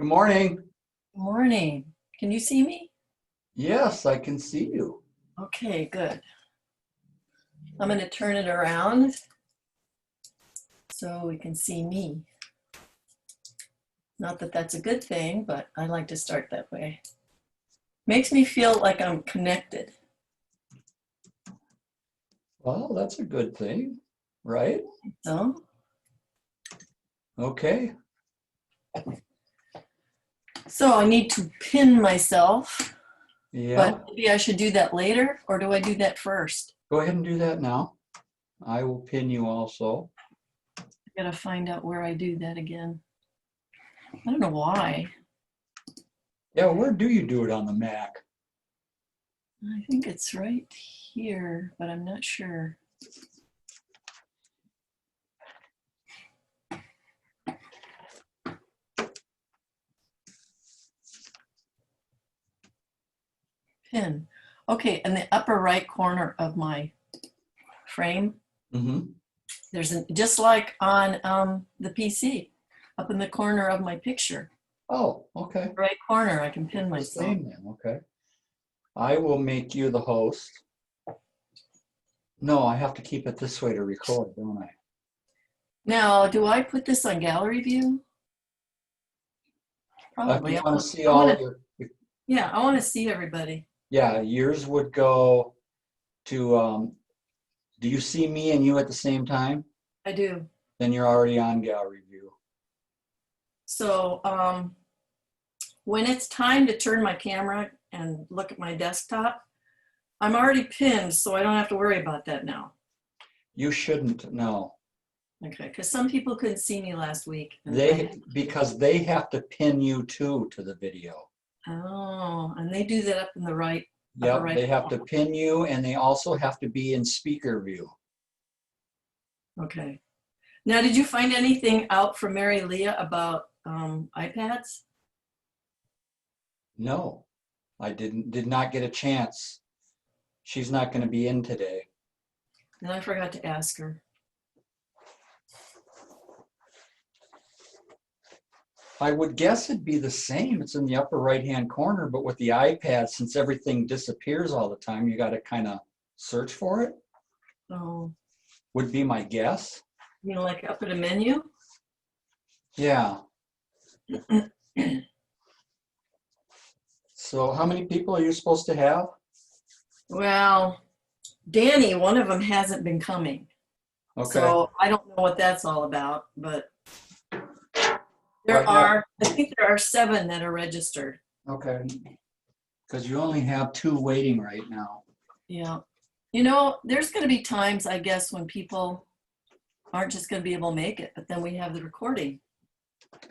Good morning. Morning. Can you see me? Yes, I can see you. Okay, good. I'm going to turn it around so we can see me. Not that that's a good thing, but I like to start that way. Makes me feel like I'm connected. Well, that's a good thing, right? So, Okay. so I need to pin myself, Yeah, but maybe I should do that later, or do I do that first? go ahead and do that now. I will pin you also. I gotta find out where I do that again. I don't know why. Yeah, where do you do it on the Mac? I think it's right here, but I'm not sure. Pin. Okay, in the upper right corner of my frame, Mm-hmm. there's just like on the PC, up in the corner of my picture, Oh, okay. right corner, I can pin The myself. same then, okay. I will make you the host. No, I have to keep it this way to record, don't I? Now, do I put this on gallery view? If Probably. you want to see I all want of to, your, yeah, I want to see everybody. yeah, yours would go to, do you see me and you at the same time? I do. Then you're already on gallery view. So when it's time to turn my camera and look at my desktop, I'm already pinned, so I don't have to worry about that now. You shouldn't, no. Okay, because some people couldn't see me last week. Because they have to pin you too to the video. Oh, and they do that up in the right, upper Yep, right. they have to pin you and they also have to be in speaker view. Okay. Now, did you find anything out from Mary Leah about iPads? No, I did not get a chance. She's not going to be in today. And I forgot to ask her. I would guess it'd be the same. It's in the upper right-hand corner, but with the iPad, since everything disappears all the time, you got to kind of search for it, Oh, would be my guess. you know, like up at a menu? Yeah. So how many people are you supposed to have? Well, Danny, one of them hasn't been coming. Okay. So I don't know what that's all about, but Right now. I think there are 7 that are registered. Okay. Because you only have 2 waiting right now. Yeah. You know, there's going to be times, I guess, when people aren't just going to be able to make it, but then we have the recording.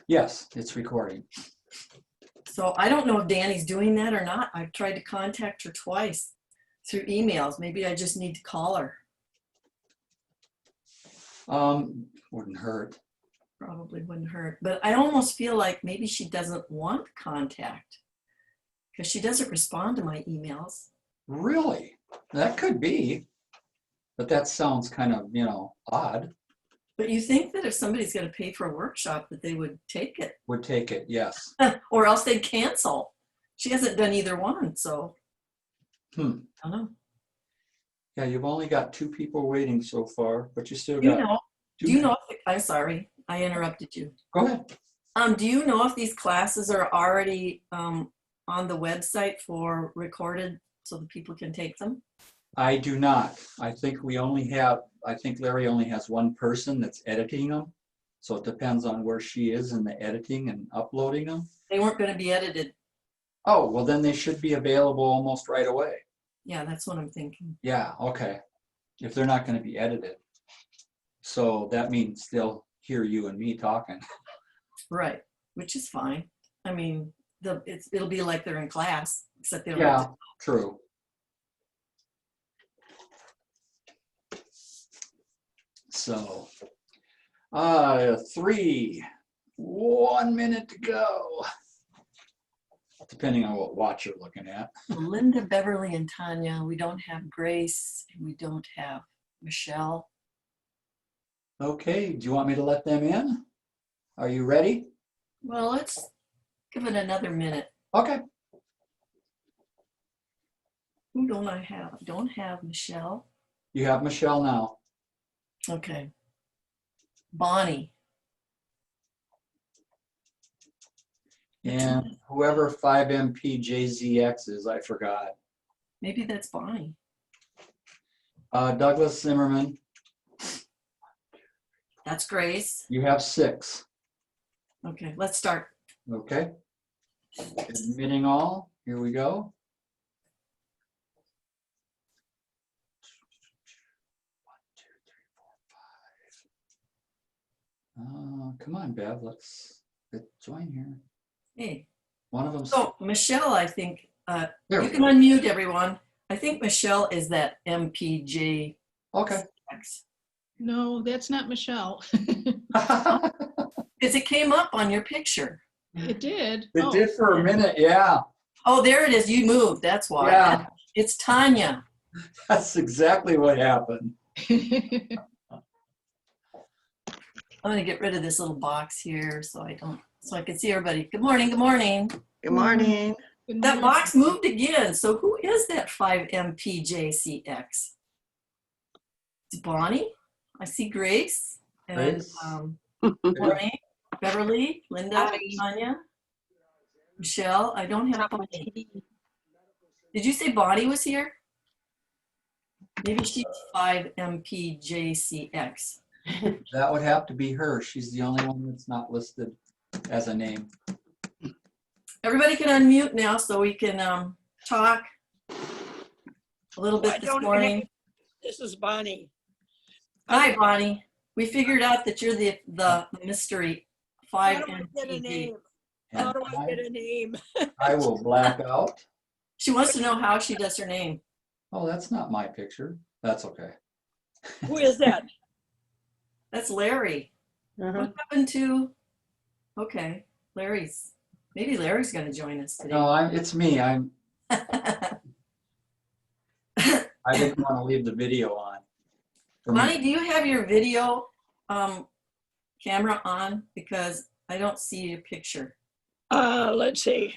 Yes, it's recording. So I don't know if Danny's doing that or not. I've tried to contact her twice through emails. Maybe I just need to call her. Wouldn't hurt. Probably wouldn't hurt. But I almost feel like maybe she doesn't want contact because she doesn't respond to my emails. Really? That could be. But that sounds kind of, odd. But you think that if somebody's going to pay for a workshop that they would take it. Would take it, yes. Or else they'd cancel. She hasn't done either one, so I don't know. Yeah, you've only got 2 people waiting so far, but you still Do you got know? 2. Do you know? I'm sorry, I interrupted you. Go ahead. Do you know if these classes are already on the website for recorded so that people can take them? I do not. I think Larry only has 1 person that's editing them. So it depends on where she is in the editing and uploading them. They weren't going to be edited. Oh, well then they should be available almost right away. Yeah, that's what I'm thinking. Yeah, okay. If they're not going to be edited. So that means they'll hear you and me talking. Right, which is fine. I mean, it'll be like they're in class, except they don't Yeah, have to. true. So, 3, 1 minute to go. Depending on what watch you're looking at. Linda, Beverly, and Tanya. We don't have Grace, and we don't have Michelle. Okay, do you want me to let them in? Are you ready? Well, let's Give it another minute. Okay. Who don't I have? I don't have Michelle. You have Michelle now. Okay. Bonnie. And whoever 5MPJZX is, I forgot. Maybe that's Bonnie. Douglas Zimmerman, That's Grace. you have 6. Okay, let's start. Okay. Admitting all. Here we go. 1, 2, 3, 4, 5. Come on, Bev, let's join here. Hey. One of them. So Michelle, I think, There you we can go. unmute everyone. I think Michelle is that MPJ. Okay. No, that's not Michelle. Because it came up on your picture. It did. It Oh. did for a minute, yeah. Oh, there it is. You moved. That's why. Yeah, It's Tanya. that's exactly what happened. I'm going to get rid of this little box here so I can see everybody. Good morning. Good morning. Good morning. Good That morning. box moved again. So who is that 5MPJCX? It's Bonnie. I see Grace. And Grace. Bonnie, Beverly, Linda, Hi. Tanya, Michelle. I don't have Bonnie. Did you say Bonnie was here? Maybe she's 5MPJCX. That would have to be her. She's the only one that's not listed as a name. Everybody can unmute now so we can talk a little bit this morning. This is Bonnie. Hi, Bonnie. We figured out that you're the mystery How do I get a 5MPG. name? And How do I get a name? I will black out. She wants to know how she does her name. Oh, that's not my picture. That's okay. Who is that? That's Larry. What happened to? Okay, maybe Larry's going to join us today. No, it's me. I didn't want to leave the video on. For me. Bonnie, do you have your video camera on? Because I don't see your picture. Let's see.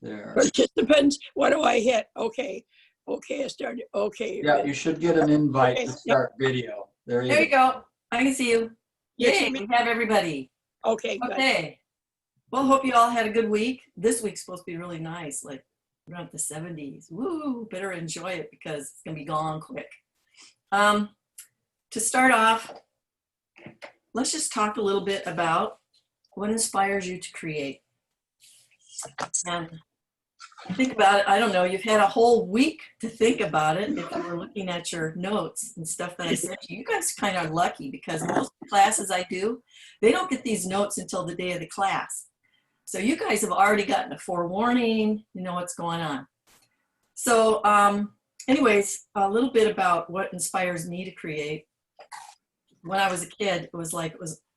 There. It just depends. What do I hit? Okay. Okay, I started. Okay. Yeah, you should get an invite to Okay. start video. There There you go. I can see you. Yes, Yay, you we mean- have everybody. Okay, good. Okay. Well, hope you all had a good week. This week's supposed to be really nice, like around the 70s. Woo, better enjoy it because it's gonna be gone quick. To start off, let's just talk a little bit about what inspires you to create. And think about it. I don't know, you've had a whole week to think about it if you were looking at your notes and stuff that I sent you. You guys kind of lucky because most classes I do, they don't get these notes until the day of the class. So you guys have already gotten a forewarning, you know what's going on. So anyways, a little bit about what inspires me to create. When I was a kid,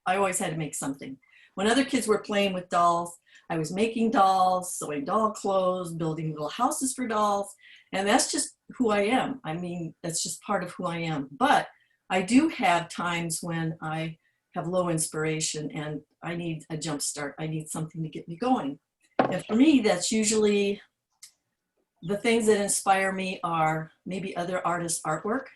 I always had to make something. When other kids were playing with dolls, I was making dolls, sewing doll clothes, building little houses for dolls, and that's just who I am. I mean, that's just part of who I am. But I do have times when I have low inspiration and I need a jump start. I need something to get me going. And for me, that's usually the things that inspire me are maybe other artists' artwork.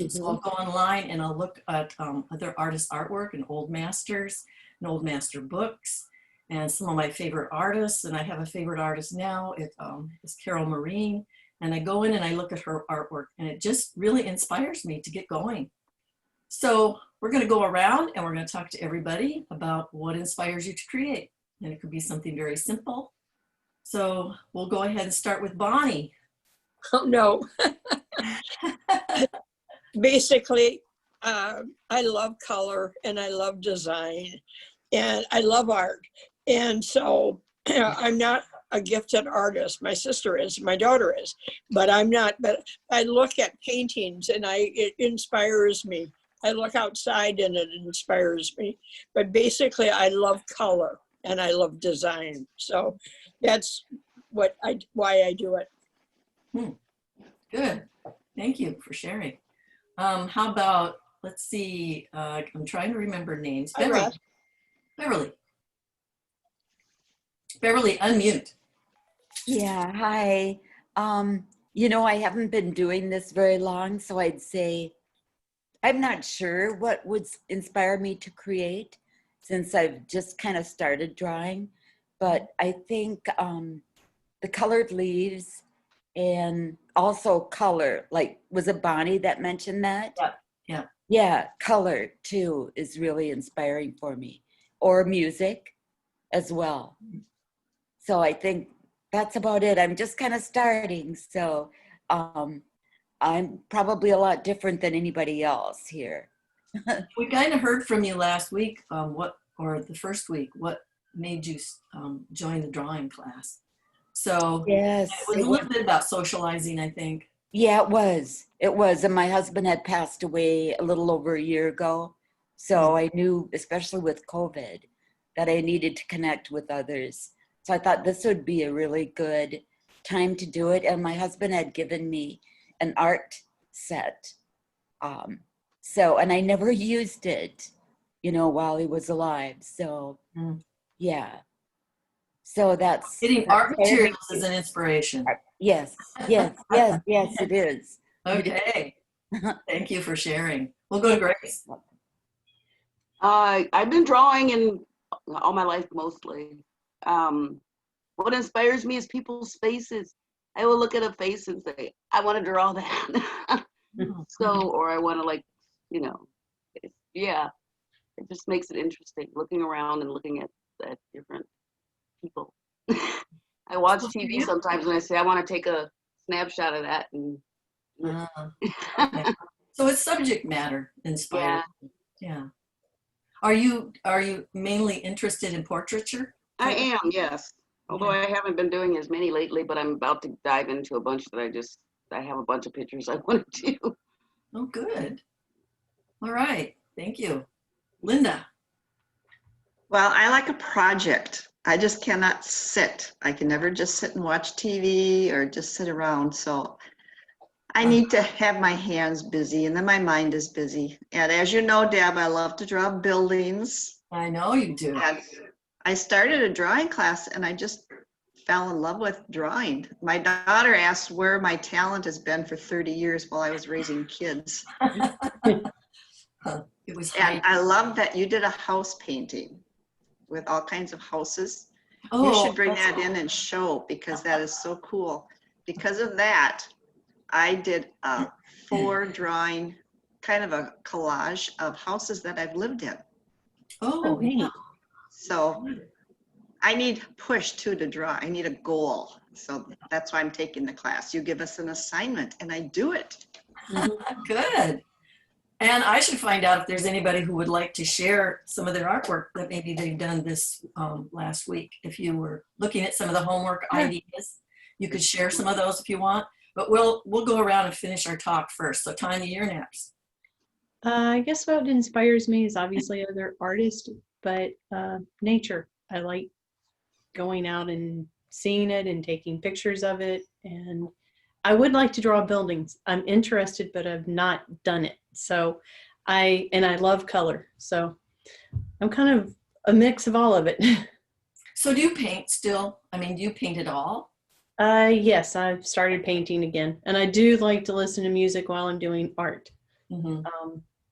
So I'll go online and I'll look at other artists' artwork and old masters and old master books and some of my favorite artists. And I have a favorite artist now. It's Carol Marine. And I go in and I look at her artwork and it just really inspires me to get going. So we're going to go around and we're going to talk to everybody about what inspires you to create. And it could be something very simple. So we'll go ahead and start with Bonnie. Oh, no. Basically, I love color and I love design and I love art. And so I'm not a gifted artist. My sister is, my daughter is, but I'm not. But I look at paintings and it inspires me. I look outside and it inspires me. But basically, I love color and I love design. So that's why I do it. Good. Thank you for sharing. How about let's see, I'm trying to remember names. Hi, Beverly. Russ. Beverly. Beverly, unmute. Yeah, hi. I haven't been doing this very long, so I'd say I'm not sure what would inspire me to create since I've just kind of started drawing. But I think the colored leaves and also color, like was it Bonnie that mentioned that? Yeah, yeah. Yeah, color too is really inspiring for me, or music as well. So I think that's about it. I'm just kind of starting. So I'm probably a lot different than anybody else here. We kind of heard from you last week, or the first week, what made you join the drawing class. So Yes. it was a little bit about socializing, I think. Yeah, it was. It was. And my husband had passed away a little over a year ago. So I knew, especially with COVID, that I needed to connect with others. So I thought this would be a really good time to do it. And my husband had given me an art set. And I never used it, while he was alive. So, yeah. So that's Getting art materials is an inspiration. Yes, yes, yes, yes, it is. Okay. Thank you for sharing. We'll go to Grace. I've been drawing in all my life mostly. What inspires me is people's faces. I will look at a face and say, I want to draw that. Or I want to it just makes it interesting looking around and looking at different people. I watch TV sometimes and I say, I want to take a snapshot of that. And Okay. So it's subject matter inspired. Yeah. Are you mainly interested in portraiture? I am, yes. Although I haven't been doing as many lately, but I'm about to dive into a bunch that I have a bunch of pictures I want to do. Oh, good. All right. Thank you. Linda. Well, I like a project. I just cannot sit. I can never just sit and watch TV or just sit around. So I need to have my hands busy and then my mind is busy. And as you know, Deb, I love to draw buildings. I know you do. And I started a drawing class and I just fell in love with drawing. My daughter asked where my talent has been for 30 years while I was raising kids. It was And I love that you did a house painting with all kinds of houses. Oh, You should bring that in and show because that is so cool. Because of that, I did a 4 drawing, kind of a collage of houses that I've lived in. Oh, yeah. So I need push too to draw. I need a goal. So that's why I'm taking the class. You give us an assignment and I do it. Good. And I should find out if there's anybody who would like to share some of their artwork that maybe they've done this last week. If you were looking at some of the homework ideas, you could share some of those if you want. But we'll go around and finish our talk first. So Tanya, you're next. I guess what inspires me is obviously other artists, but nature. I like going out and seeing it and taking pictures of it. And I would like to draw buildings. I'm interested, but I've not done it. So I love color. So I'm kind of a mix of all of it. So do you paint still? I mean, do you paint at all? Yes, I've started painting again. And I do like to listen to music while I'm doing art. Mm-hmm.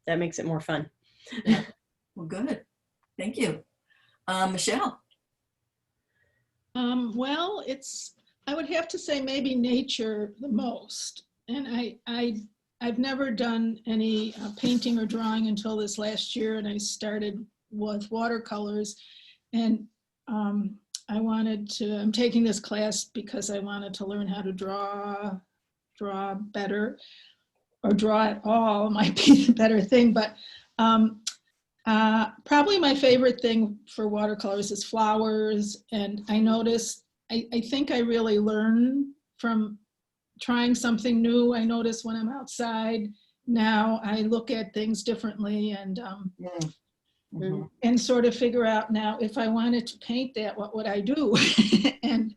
That makes it more fun. Yeah. Well, good. Thank you. Michelle. Well, I would have to say maybe nature the most. And I've never done any painting or drawing until this last year, and I started with watercolors. And I'm taking this class because I wanted to learn how to draw better, or draw at all might be the better thing. But probably my favorite thing for watercolors is flowers. And I noticed, I think I really learn from trying something new. I notice when I'm outside now, I look at things differently and sort of figure out now if I wanted to paint that, what would I do? and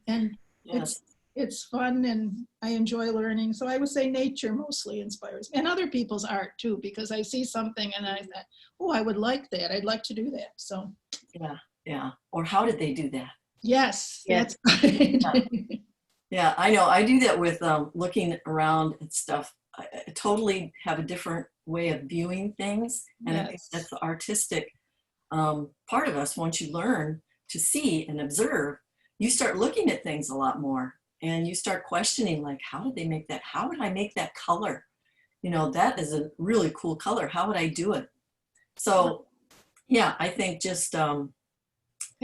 Yes. it's fun and I enjoy learning. So I would say nature mostly inspires me, and other people's art too, because I see something and I thought, oh, I would like that. I'd like to do that. So Yeah. Or how did they do that? yes, Yes. that's right. Yeah, I know. I do that with looking around and stuff. I totally have a different way of viewing things. And I think Yes. that's the artistic part of us. Once you learn to see and observe, you start looking at things a lot more. And you start questioning, like, how did they make that? How would I make that color? You know, that is a really cool color. How would I do it? So, yeah, I think just And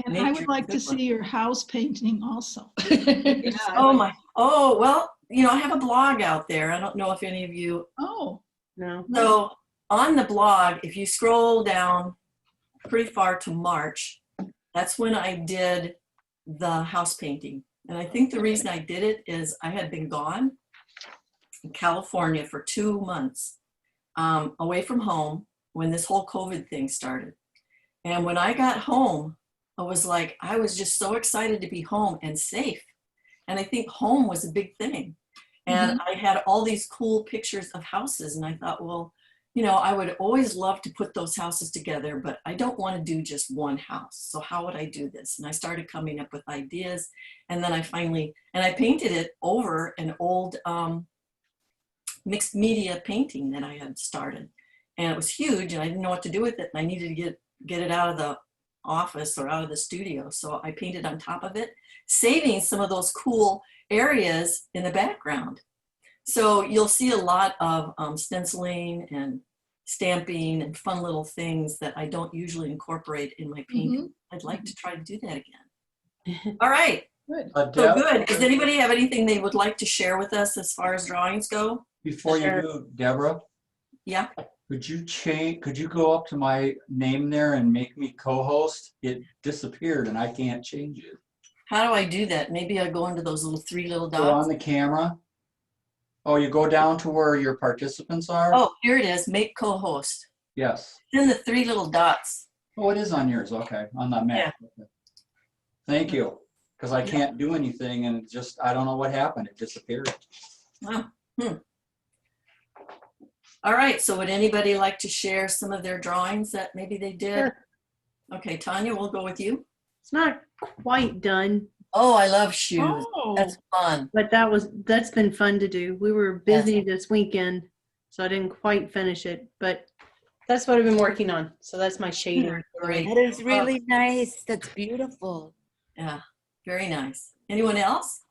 I nature would is like a to good one. see your house painting also. Oh my, oh, well, you know, I have a blog out there. I don't know if any of you, Oh, No. so on the blog, if you scroll down pretty far to March, that's when I did the house painting. And I think the reason I did it is I had been gone in California for 2 months, away from home when this whole COVID thing started. And when I got home, I was like, I was just so excited to be home and safe. And I think home was a big thing. And I had all these cool pictures of houses. And I thought, well, you know, I would always love to put those houses together, but I don't want to do just one house. So how would I do this? And I started coming up with ideas. And then I finally, and I painted it over an old mixed media painting that I had started. And it was huge and I didn't know what to do with it. And I needed to get it out of the office or out of the studio. So I painted on top of it, saving some of those cool areas in the background. So you'll see a lot of stenciling and stamping and fun little things that I don't usually incorporate in my painting. I'd like to try to do that again. All right, good. so Deb, good. Does anybody have anything they would like to share with us as far as drawings go? before you Sure. do, Deborah, Yeah, could you go up to my name there and make me co-host? It disappeared and I can't change it. how do I do that? Maybe I go into those three little Go on dots. the camera. Oh, you go down to where your participants are? Oh, here it is, make co-host. Yes. It's in the three little dots. Oh, it is on yours. Okay, on that map. Okay. Thank you. Because I can't do anything and it just, I don't know what happened. It disappeared. Oh, All right, so would anybody like to share some of their drawings that maybe they did? Sure. Okay, Tanya, we'll go with you. It's not quite done, Oh, I love shoes. Oh, That's fun. but that's been fun to do. We were busy this weekend, so I didn't quite finish it, but that's what I've been working on. So that's my shading. Great. That is really nice. That's beautiful. Yeah, very nice. Anyone else?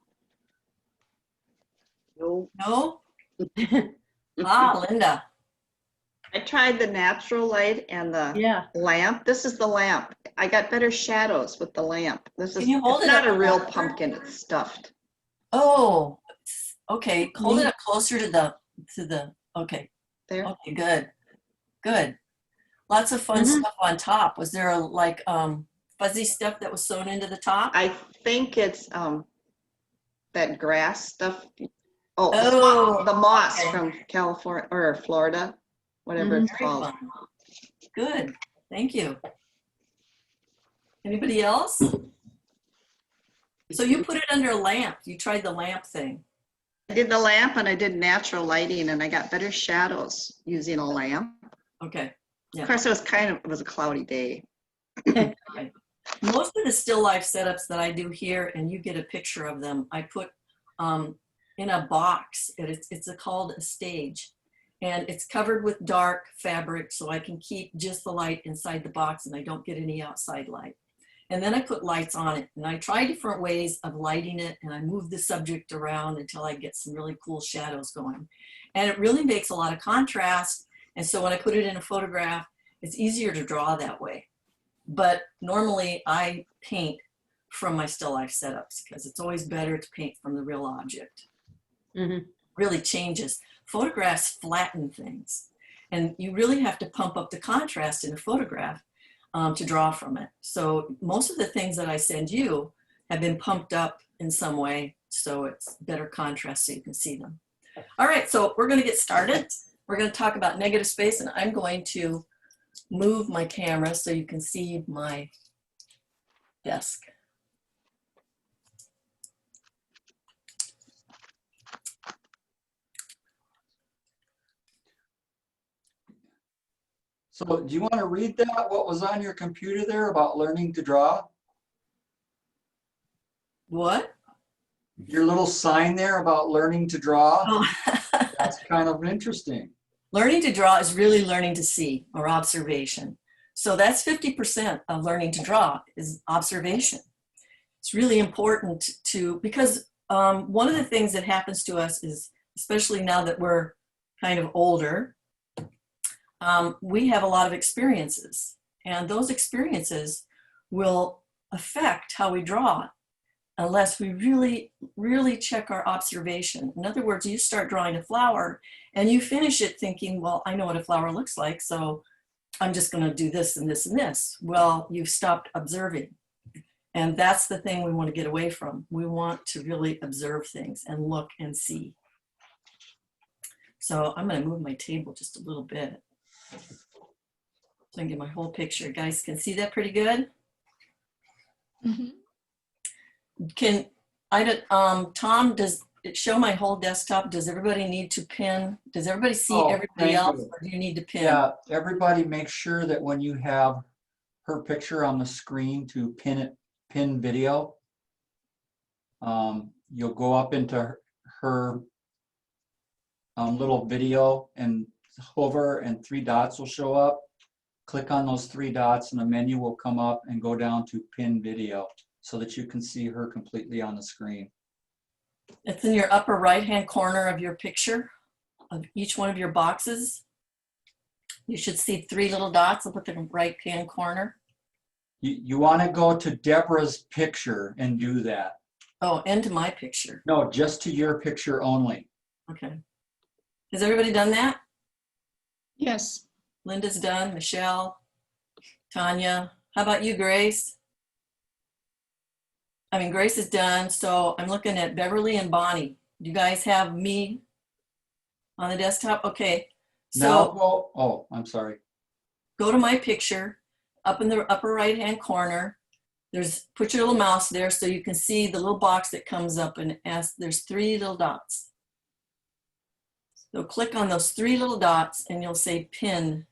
No. No? Ah, Linda. I tried the natural light and the Yeah. lamp. This is the lamp. I got better shadows with the lamp. This is Can you hold it's it not up a real closer? pumpkin, it's stuffed. Oh, okay. Hold it up closer to the, okay. There. Okay, good. Good. Lots of fun stuff on top. Was there like fuzzy stuff that was sewn into the top? I think it's that grass stuff. Oh, Oh, the moss okay. from California or Florida, whatever it's Very called. fun. Good. Thank you. Anybody else? So you put it under a lamp. You tried the lamp thing. I did the lamp and I did natural lighting and I got better shadows using a lamp. Okay. Yeah. Of course, it was a cloudy day. Most of the still life setups that I do here, and you get a picture of them, I put in a box. It's called a stage. And it's covered with dark fabric so I can keep just the light inside the box and I don't get any outside light. And then I put lights on it and I try different ways of lighting it and I move the subject around until I get some really cool shadows going. And it really makes a lot of contrast. And so when I put it in a photograph, it's easier to draw that way. But normally I paint from my still life setups because it's always better to paint from the real object. Really changes. Photographs flatten things. And you really have to pump up the contrast in a photograph to draw from it. So most of the things that I send you have been pumped up in some way so it's better contrast so you can see them. All right, so we're going to get started. We're going to talk about negative space and I'm going to move my camera so you can see my desk. So do you want to read that, what was on your computer there about learning to draw? What? Your little sign there about learning to draw? Oh. That's kind of interesting. Learning to draw is really learning to see or observation. So that's 50% of learning to draw is observation. It's really important because one of the things that happens to us is, especially now that we're kind of older, we have a lot of experiences, and those experiences will affect how we draw unless we really, really check our observation. In other words, you start drawing a flower and you finish it thinking, well, I know what a flower looks like, so I'm just going to do this and this and this. Well, you've stopped observing. And that's the thing we want to get away from. We want to really observe things and look and see. So I'm going to move my table just a little bit so I can get my whole picture. You guys can see that pretty good? Mhm. Tom, does it show my whole desktop? Does everybody need to pin? Does everybody see Oh, everybody thank else, you. or do you need to pin? Yeah, everybody make sure that when you have her picture on the screen to pin video. You'll go up into her little video and hover, and 3 dots will show up. Click on those 3 dots and a menu will come up, and go down to pin video so that you can see her completely on the screen. It's in your upper right-hand corner of your picture, of each one of your boxes. You should see 3 little dots up at the right-hand corner. You want to go to Deborah's picture and do that. Oh, and to my picture. No, just to your picture only. Okay. Has everybody done that? Yes. Linda's done, Michelle, Tanya. How about you, Grace? Grace is done, so I'm looking at Beverly and Bonnie. Do you guys have me on the desktop? Okay, Now, so I'm sorry. go to my picture, up in the upper right-hand corner. Put your little mouse there so you can see the little box that comes up, and there's 3 little dots. So click on those 3 little dots and you'll say pin.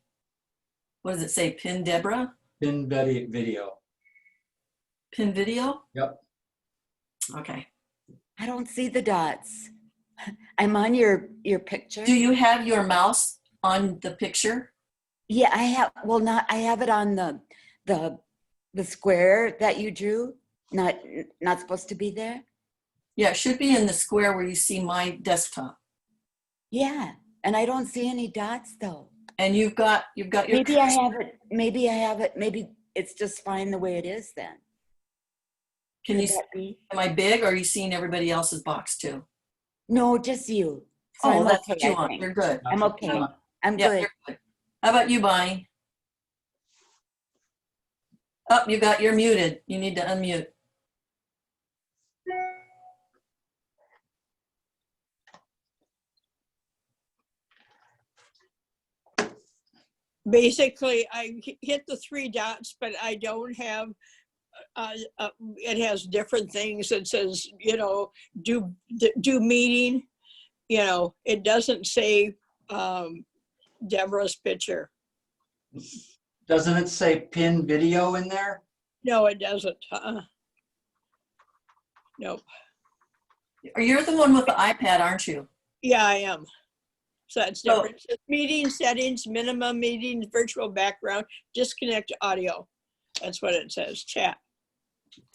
What does it say? Pin Deborah? Pin video. Pin video? Yep. Okay. I don't see the dots. I'm on your picture. Do you have your mouse on the picture? Yeah, I have. Well, I have it on the square that you drew. Not supposed to be there. Yeah, it should be in the square where you see my desktop. Yeah, and I don't see any dots though. And you've got your. Maybe I have it. Maybe it's just fine the way it is then. Can you? Could that be? Am I big, or are you seeing everybody else's box too? No, just you. So Oh, I'm that's okay, what you I want. think. You're good. I'm okay. I'm Yeah, good. you're good. How about you, Bonnie? Oh, you got. You're muted. You need to unmute. Basically, I hit the 3 dots, but I don't have, it has different things. It says, do meeting, it doesn't say Deborah's picture. Doesn't it say pin video in there? No, it doesn't. Nope. You're the one with the iPad, aren't you? Yeah, I am. So that's So- different. It says meeting settings, minimum meetings, virtual background, disconnect audio. That's what it says, chat.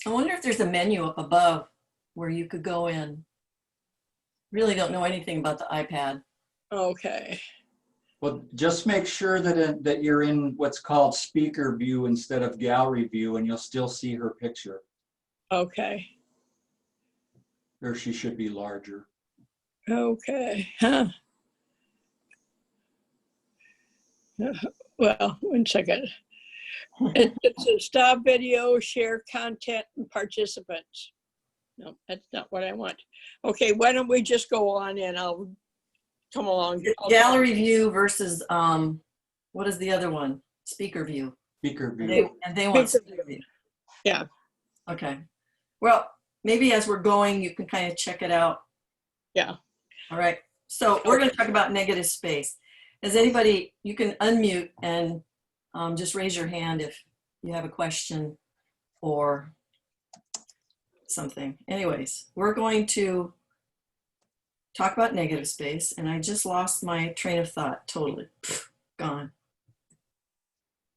I wonder if there's a menu up above where you could go in. Really don't know anything about the iPad. Okay. Well, just make sure that you're in what's called speaker view instead of gallery view, and you'll still see her picture. Okay. Or she should be larger. Okay. Huh. Well, 1 second. It says stop video, share content, and participants. No, that's not what I want. Okay, why don't we just go on and I'll come along. Gallery view versus, what is the other one? Speaker view. Speaker view. They want Speaker speaker view. Yeah. Okay. Well, maybe as we're going, you can kind of check it out. Yeah. All right. So we're going to talk about negative space. Is anybody, you can unmute and just raise your hand if you have a question or something. Anyways, we're going to talk about negative space, and I just lost my train of thought totally. Gone.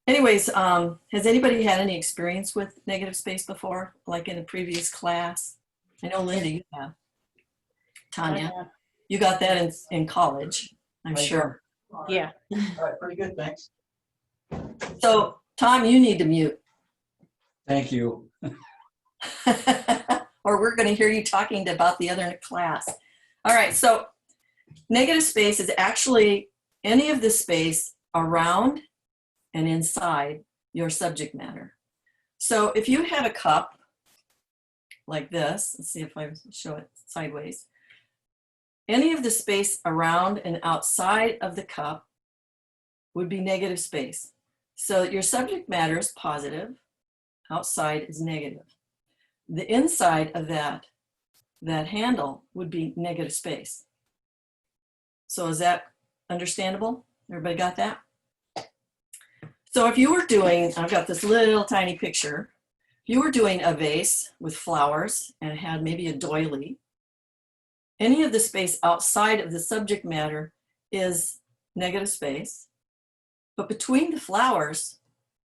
Anyways, has anybody had any experience with negative space before, like in a previous class? I know Linda, you have. Tanya, you got that in college, I'm sure. Yeah. All right, pretty good, thanks. So, Tom, you need to mute. Thank you. Or we're going to hear you talking about the other class. All right, so negative space is actually any of the space around and inside your subject matter. So if you had a cup like this, let's see if I show it sideways. Any of the space around and outside of the cup would be negative space. So your subject matter is positive, outside is negative. The inside of that handle would be negative space. So is that understandable? Everybody got that? So if you were doing, I've got this little tiny picture. If you were doing a vase with flowers and it had maybe a doily, any of the space outside of the subject matter is negative space, but between the flowers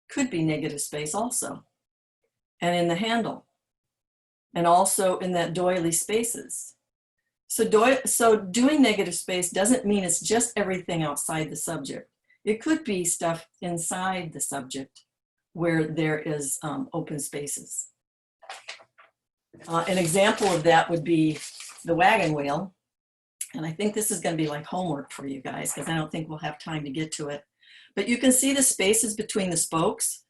could be negative space also, and in the handle, and also in that doily spaces. So doing negative space doesn't mean it's just everything outside the subject. It could be stuff inside the subject where there is open spaces. An example of that would be the wagon wheel. And I think this is going to be like homework for you guys because I don't think we'll have time to get to it. But you can see the spaces between the spokes.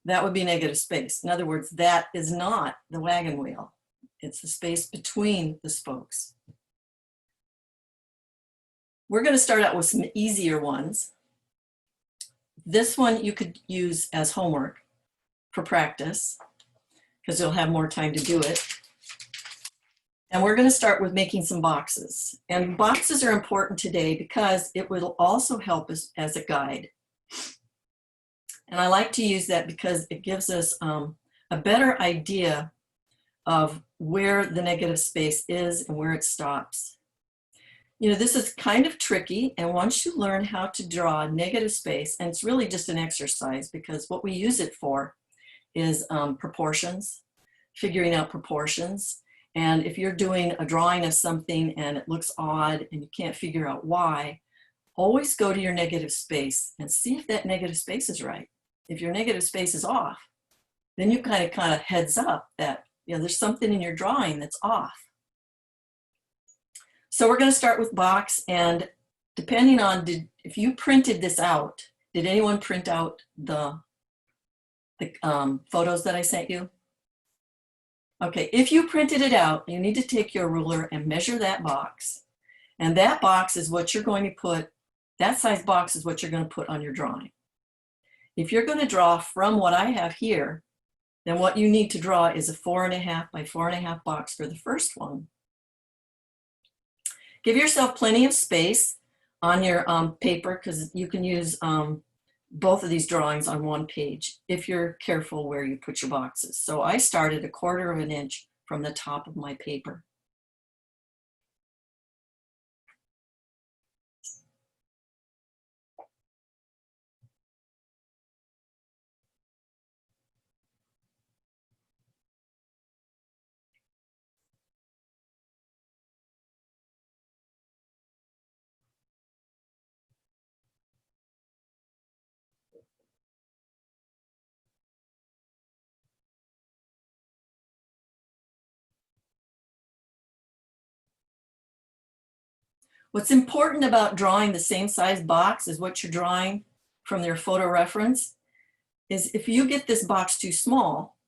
That would be negative space. In other words, that is not the wagon wheel. It's the space between the spokes. We're going to start out with some easier ones. This one you could use as homework for practice because you'll have more time to do it. And we're going to start with making some boxes. And boxes are important today because it will also help us as a guide. And I like to use that because it gives us a better idea of where the negative space is and where it stops. You know, this is kind of tricky, and once you learn how to draw negative space, and it's really just an exercise because what we use it for is proportions, figuring out proportions. And if you're doing a drawing of something and it looks odd and you can't figure out why, always go to your negative space and see if that negative space is right. If your negative space is off, then you kind of heads up that, you know, there's something in your drawing that's off. So we're going to start with box, and depending on if you printed this out, did anyone print out the photos that I sent you? Okay, if you printed it out, you need to take your ruler and measure that box. And that box is what you're going to put, that size box is what you're going to put on your drawing. If you're going to draw from what I have here, then what you need to draw is a 4.5 by 4.5 box for the first one. Give yourself plenty of space on your paper because you can use both of these drawings on one page if you're careful where you put your boxes. So I started 1/4 inch from the top of my paper. What's important about drawing the same size box as what you're drawing from your photo reference is if you get this box too small,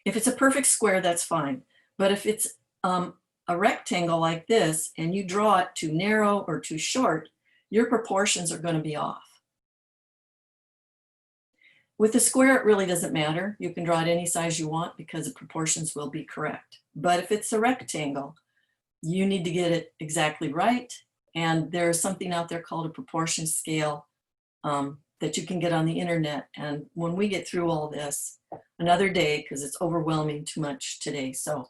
if it's a perfect square, that's fine. But if it's a rectangle like this and you draw it too narrow or too short, your proportions are going to be off. With a square, it really doesn't matter. You can draw it any size you want because the proportions will be correct. But if it's a rectangle, you need to get it exactly right. And there's something out there called a proportion scale that you can get on the internet. And when we get through all this, another day, because it's overwhelming too much today. So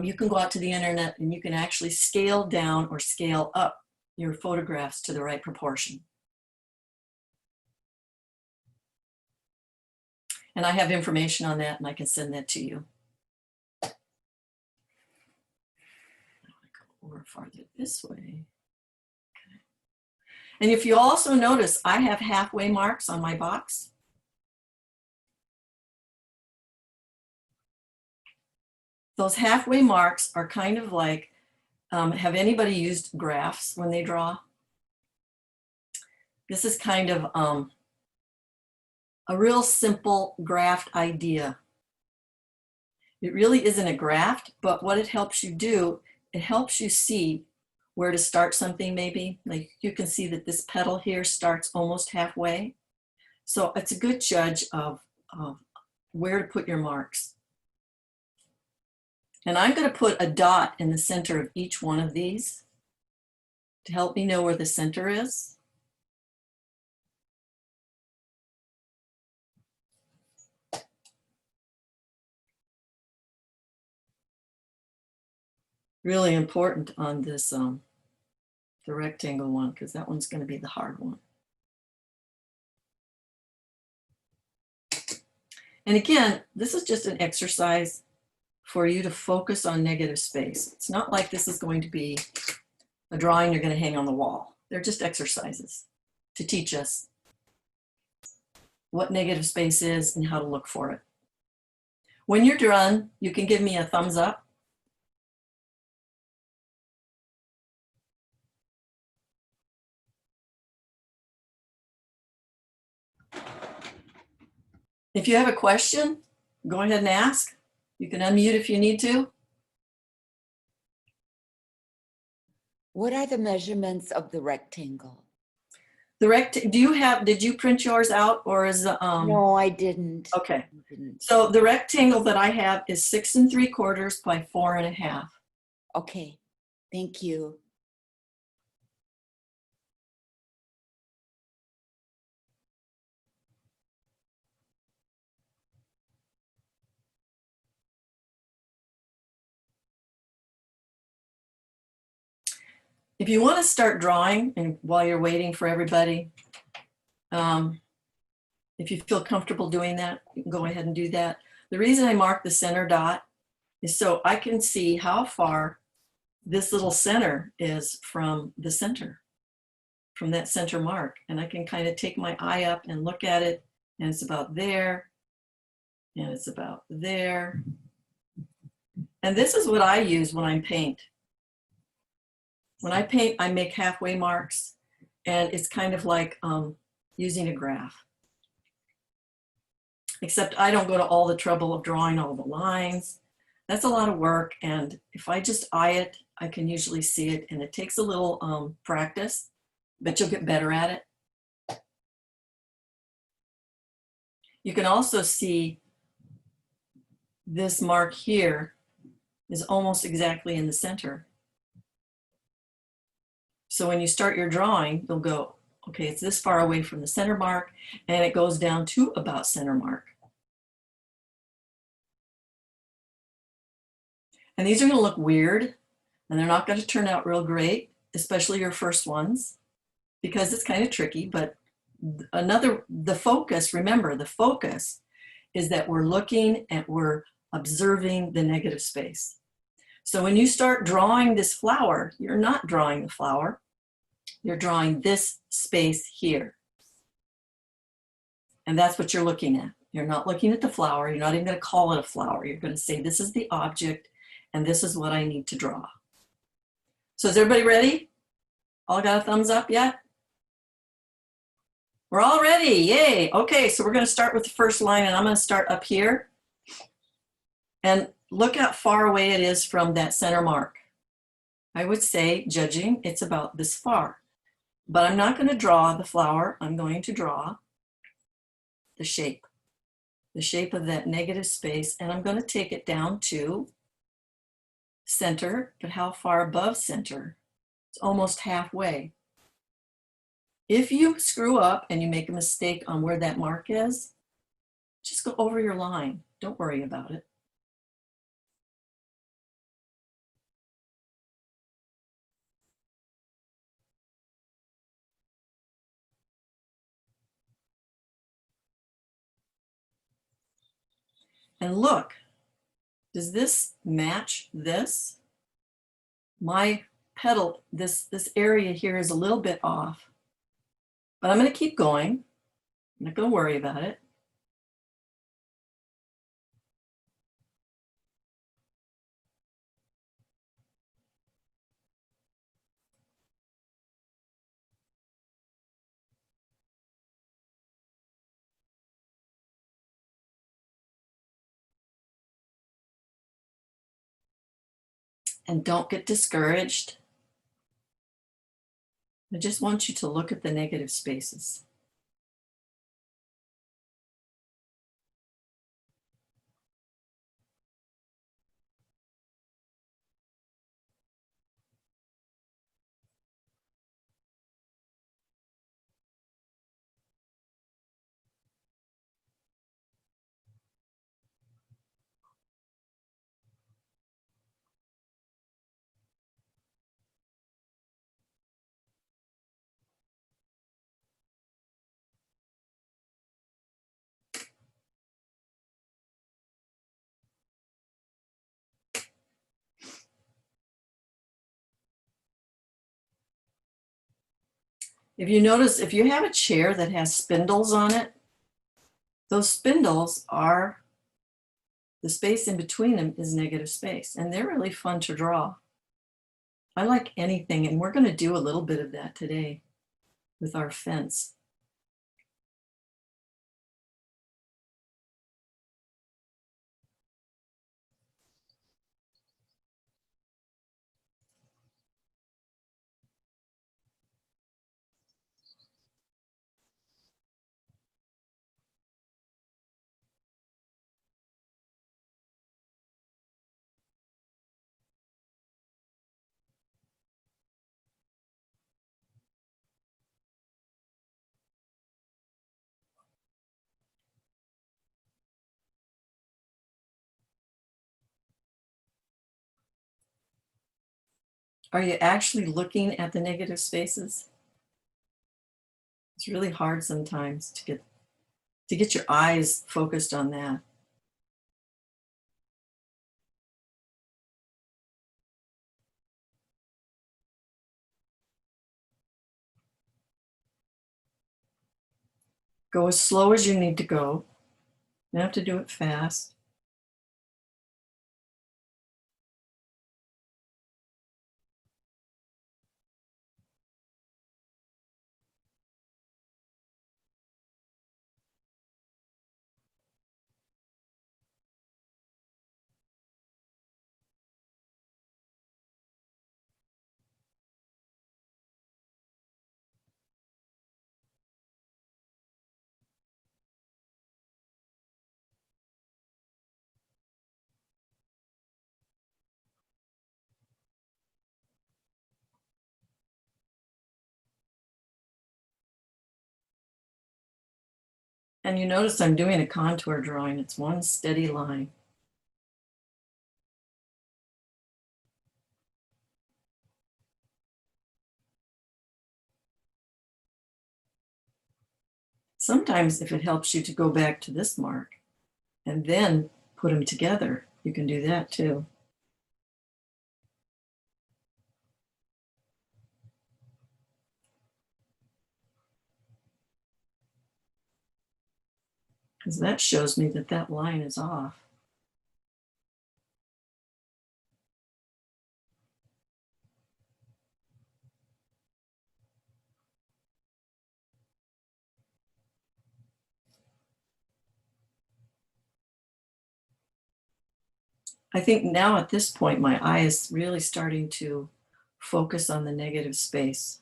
you can go out to the internet and you can actually scale down or scale up your photographs to the right proportion. And I have information on that and I can send that to you. Or farther this way. Okay. And if you also notice, I have halfway marks on my box. Those halfway marks are kind of like, have anybody used graphs when they draw? This is kind of a real simple graph idea. It really isn't a graph, but what it helps you do, it helps you see where to start something maybe. Like you can see that this petal here starts almost halfway. So it's a good judge of where to put your marks. And I'm going to put a dot in the center of each one of these to help me know where the center is. Really important on this, the rectangle one, because that one's going to be the hard one. And again, this is just an exercise for you to focus on negative space. It's not like this is going to be a drawing you're going to hang on the wall. They're just exercises to teach us what negative space is and how to look for it. When you're done, you can give me a thumbs up. If you have a question, go ahead and ask. You can unmute if you need to. What are the measurements of the rectangle? Did you print yours out or is No, I didn't. Okay. I didn't. So the rectangle that I have is 6 3/4 by 4 1/2. Okay, thank you. If you want to start drawing and while you're waiting for everybody, if you feel comfortable doing that, you can go ahead and do that. The reason I mark the center dot is so I can see how far this little center is from the center, from that center mark. And I can kind of take my eye up and look at it, and it's about there, and it's about there. And this is what I use when I paint. When I paint, I make halfway marks, and it's kind of like using a graph. Except I don't go to all the trouble of drawing all the lines. That's a lot of work, and if I just eye it, I can usually see it, and it takes a little practice, but you'll get better at it. You can also see this mark here is almost exactly in the center. So when you start your drawing, you'll go, okay, it's this far away from the center mark, and it goes down to about center mark. And these are going to look weird, and they're not going to turn out real great, especially your first ones, because it's kind of tricky. But the focus, remember, the focus is that we're looking and we're observing the negative space. So when you start drawing this flower, you're not drawing the flower, you're drawing this space here. And that's what you're looking at. You're not looking at the flower, you're not even going to call it a flower. You're going to say, this is the object, and this is what I need to draw. So is everybody ready? All got a thumbs up yet? We're all ready, yay. Okay, so we're going to start with the first line, and I'm going to start up here. And look how far away it is from that center mark. I would say, judging, it's about this far. But I'm not going to draw the flower. I'm going to draw the shape of that negative space, and I'm going to take it down to center, but how far above center? It's almost halfway. If you screw up and you make a mistake on where that mark is, just go over your line. Don't worry about it. And look, does this match this? My petal, this area here is a little bit off, but I'm going to keep going. I'm not going to worry about it. And don't get discouraged. I just want you to look at the negative spaces. If you notice, if you have a chair that has spindles on it, those spindles are, the space in between them is negative space, and they're really fun to draw. I like anything, and we're going to do a little bit of that today with our fence. Are you actually looking at the negative spaces? It's really hard sometimes to get your eyes focused on that. Go as slow as you need to go. You don't have to do it fast. And you notice I'm doing a contour drawing. It's one steady line. Sometimes if it helps you to go back to this mark and then put them together, you can do that too. Because that shows me that that line is off. I think now at this point, my eye is really starting to focus on the negative space.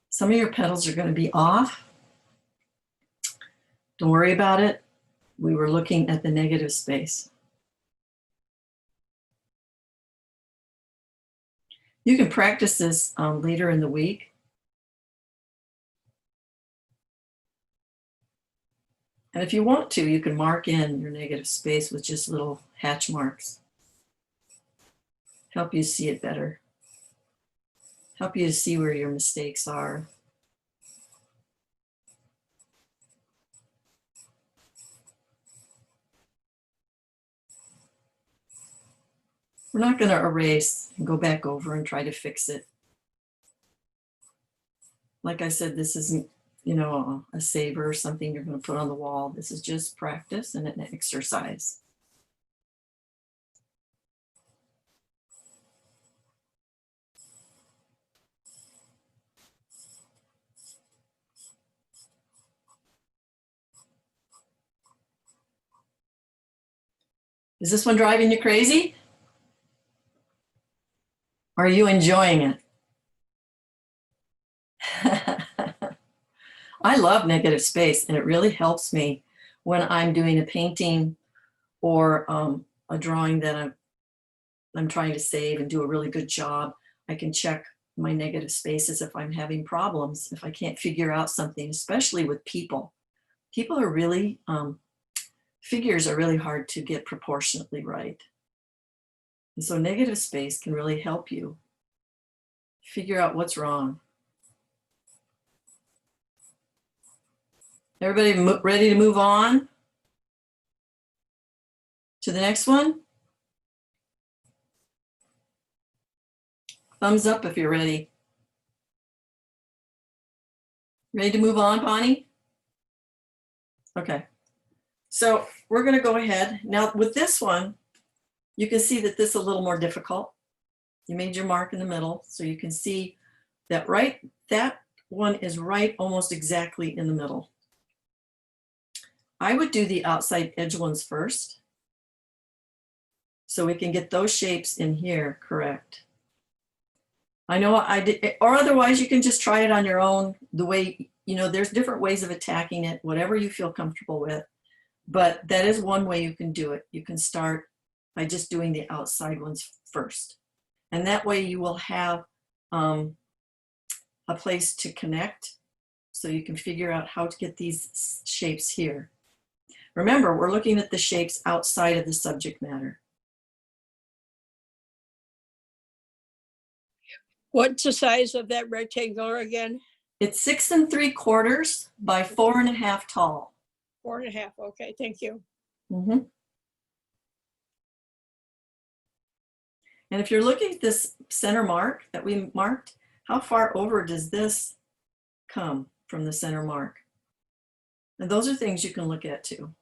Some of your petals are going to be off. Don't worry about it. We were looking at the negative space. You can practice this later in the week. And if you want to, you can mark in your negative space with just little hatch marks. Help you see it better. Help you to see where your mistakes are. We're not going to erase and go back over and try to fix it. Like I said, this isn't, you know, a saver or something you're going to put on the wall. This is just practice and an exercise. Is this one driving you crazy? Are you enjoying it? I love negative space, and it really helps me when I'm doing a painting or a drawing that I'm trying to save and do a really good job. I can check my negative spaces if I'm having problems, if I can't figure out something, especially with people. People are really, figures are really hard to get proportionately right. And so negative space can really help you figure out what's wrong. Everybody ready to move on to the next one? Thumbs up if you're ready. Ready to move on, Bonnie? Okay. So we're going to go ahead. Now with this one, you can see that this is a little more difficult. You made your mark in the middle, so you can see that that one is right almost exactly in the middle. I would do the outside edge ones first, so we can get those shapes in here correct. I know I did, or otherwise you can just try it on your own, the way, you know, there's different ways of attacking it, whatever you feel comfortable with. But that is one way you can do it. You can start by just doing the outside ones first. And that way you will have a place to connect, so you can figure out how to get these shapes here. Remember, we're looking at the shapes outside of the subject matter. What's the size of that rectangle again? It's 6 3/4 by 4.5 tall. 4.5. Okay, thank you. Mm-hmm. And if you're looking at this center mark that we marked, how far over does this come from the center mark? And those are things you can look at too.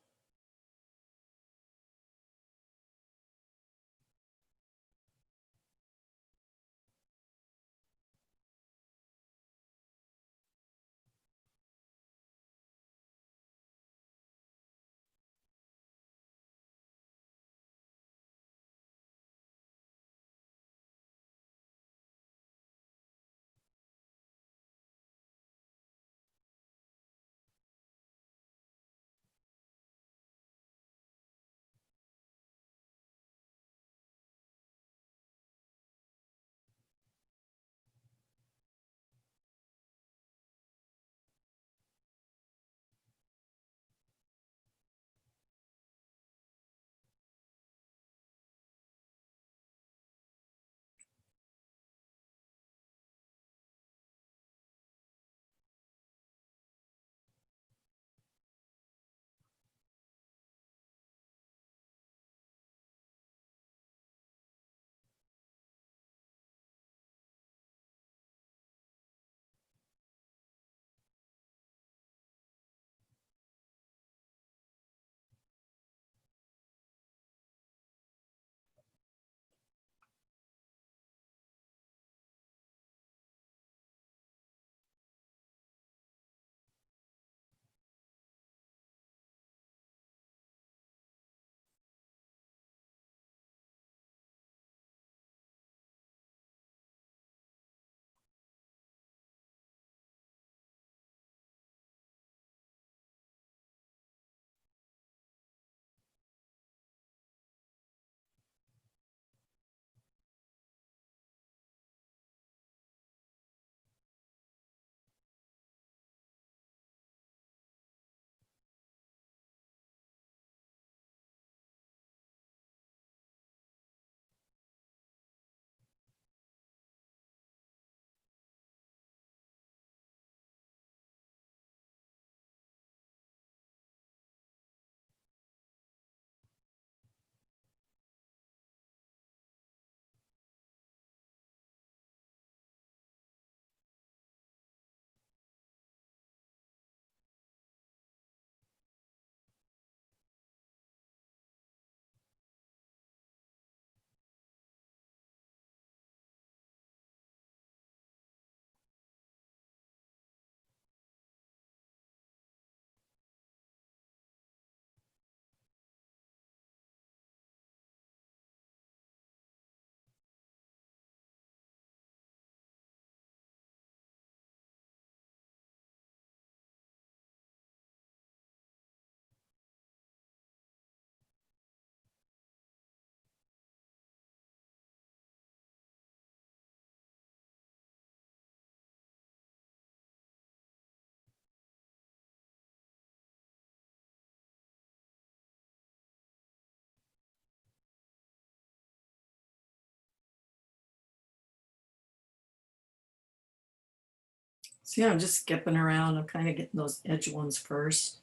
See, I'm just skipping around. I'm kind of getting those edge ones first.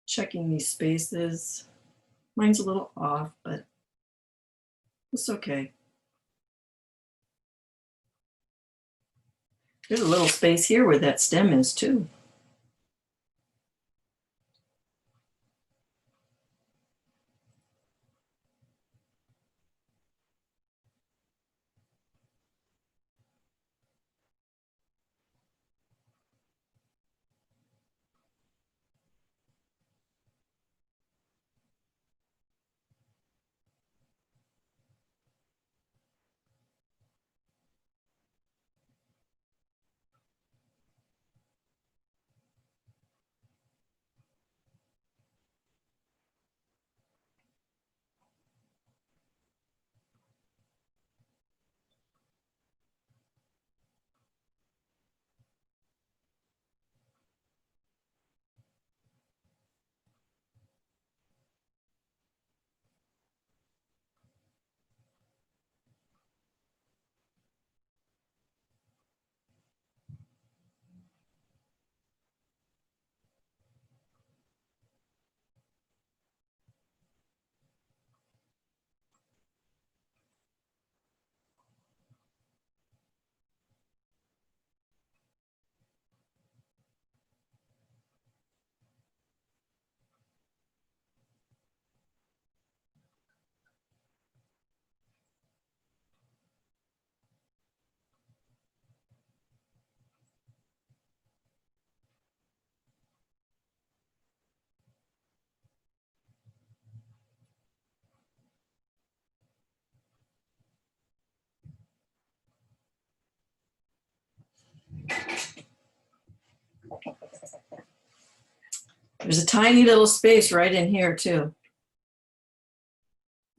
Checking these spaces. Mine's a little off, but it's okay. There's a little space here where that stem is too. There's a tiny little space right in here too.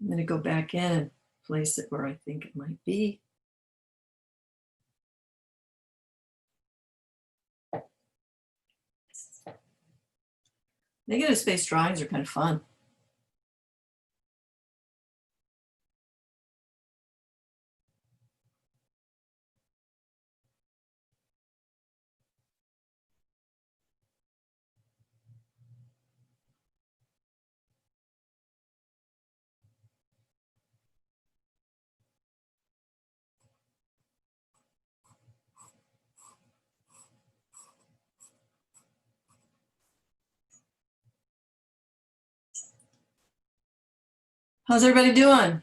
I'm going to go back in and place it where I think it might be. Negative space drawings are kind of fun. How's everybody doing?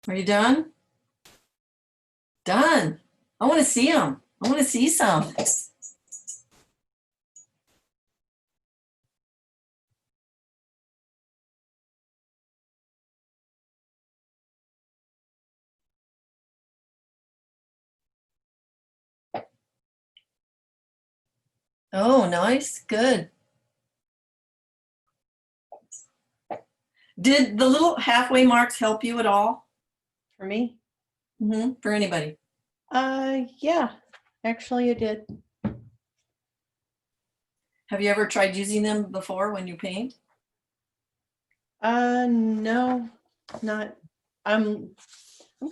Are you done? Done. I want to see them. I want to see some. Oh, nice. Good. Did the little halfway marks help you at all? For me? For anybody? Yeah, actually it did. Have you ever tried using them before when you paint? No, not. I'm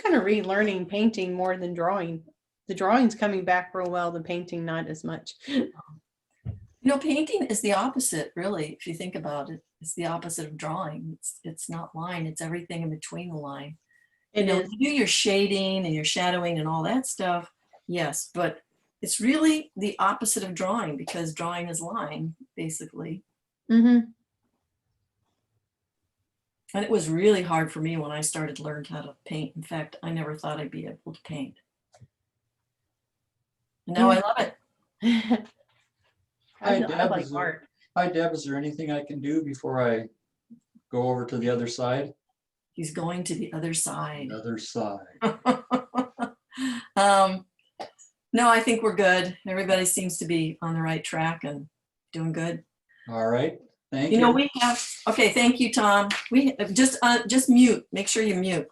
kind of relearning painting more than drawing. The drawing's coming back real well, the painting not as much. You know, painting is the opposite, really, if you think about it. It's the opposite of drawing. It's not line, it's everything in between the line. It You know, is. you do your shading and your shadowing and all that stuff, yes, but it's really the opposite of drawing because drawing is line, basically. Mm-hmm. And it was really hard for me when I started learning how to paint. In fact, I never thought I'd be able to paint. And now I love it. Hi, I Deb. like art. Hi, Deb. Is there anything I can do before I go over to the other side? He's going to the other side. Other side. No, I think we're good. Everybody seems to be on the right track and doing good. All right. Thank You know, you. we have, okay, thank you, Tom. We just mute, make sure you mute.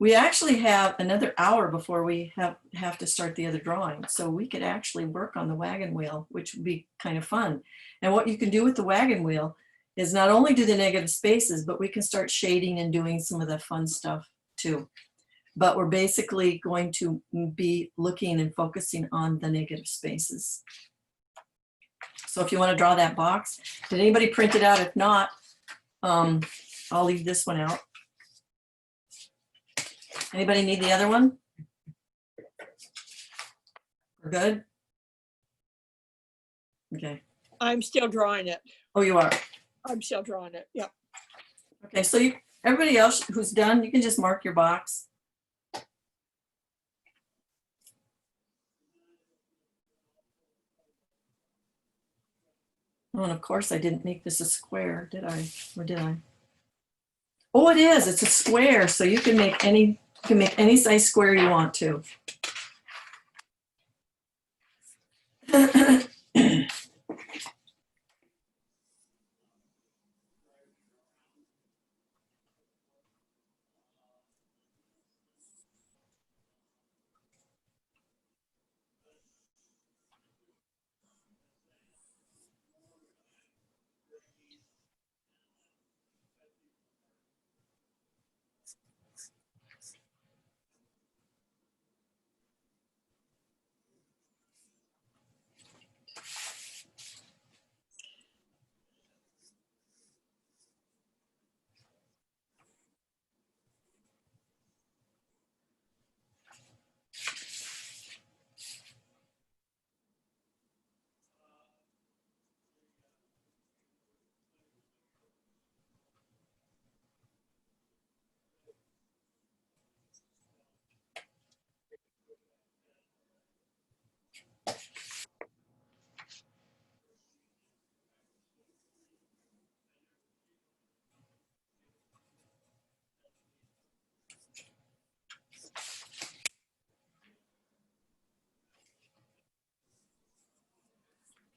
We actually have another hour before we have to start the other drawing. So we could actually work on the wagon wheel, which would be kind of fun. And what you can do with the wagon wheel is not only do the negative spaces, but we can start shading and doing some of the fun stuff too. But we're basically going to be looking and focusing on the negative spaces. So if you want to draw that box, did anybody print it out? If not, I'll leave this one out. Anybody need the other one? We're good? Okay. I'm still drawing it. Oh, you are. I'm still drawing it. Yep. Okay, so you, everybody else who's done, you can just mark your box. Oh, and of course I didn't make this a square, did I? Or did I? Oh, it is. It's a square, so you can make any size square you want to.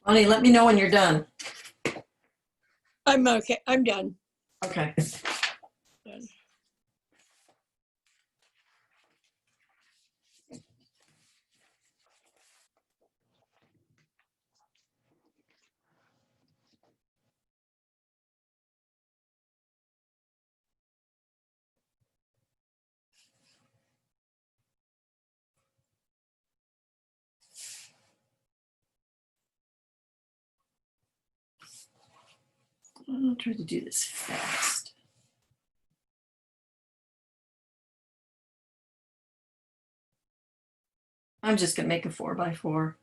Bonnie, let me know when you're done. I'm okay. I'm done. Okay. Done. I'll try to do this fast. I'm just gonna make a 4x4.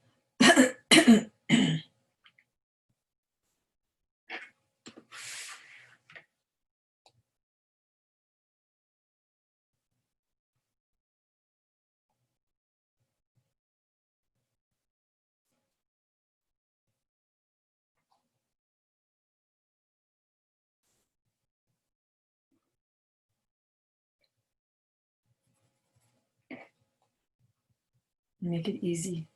Make it easy.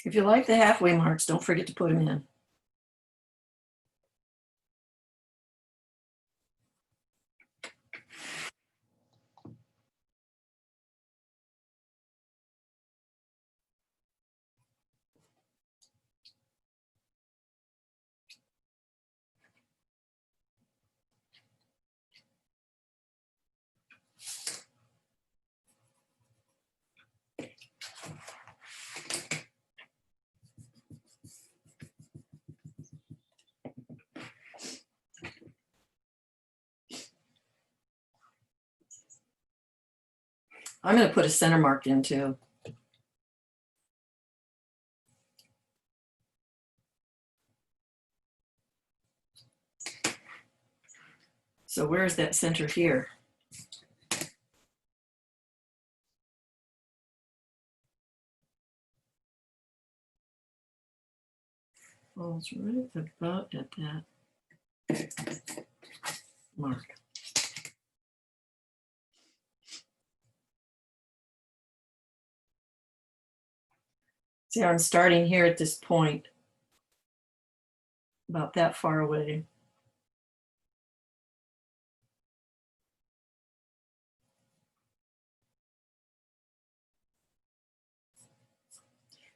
If you like the halfway marks, don't forget to put them in. I'm going to put a center mark in too. So where's that center here? falls right about at that mark. See, I'm starting here at this point, about that far away.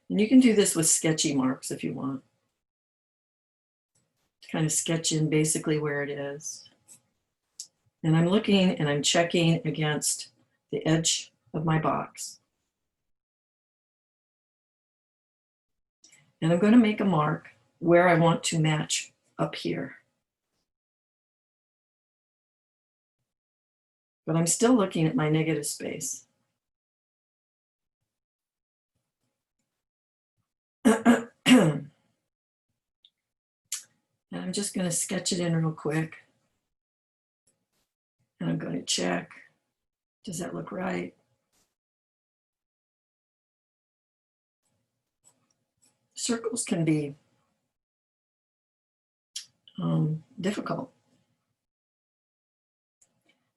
And you can do this with sketchy marks if you want. Kind of sketch in basically where it is. And I'm looking and I'm checking against the edge of my box. And I'm going to make a mark where I want to match up here. But I'm still looking at my negative space. And I'm just going to sketch it in real quick. And I'm going to check, does that look right? Circles can be difficult.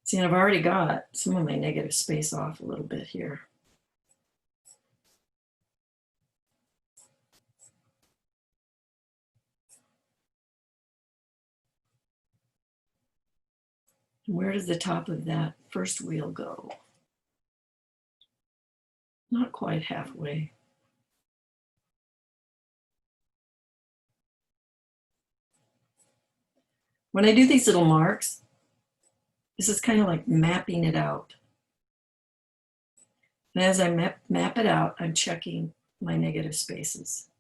See, I've already got some of my negative space off a little bit here. Where does the top of that first wheel go? Not quite halfway. When I do these little marks, this is kind of like mapping it out. And as I map it out, I'm checking my negative spaces.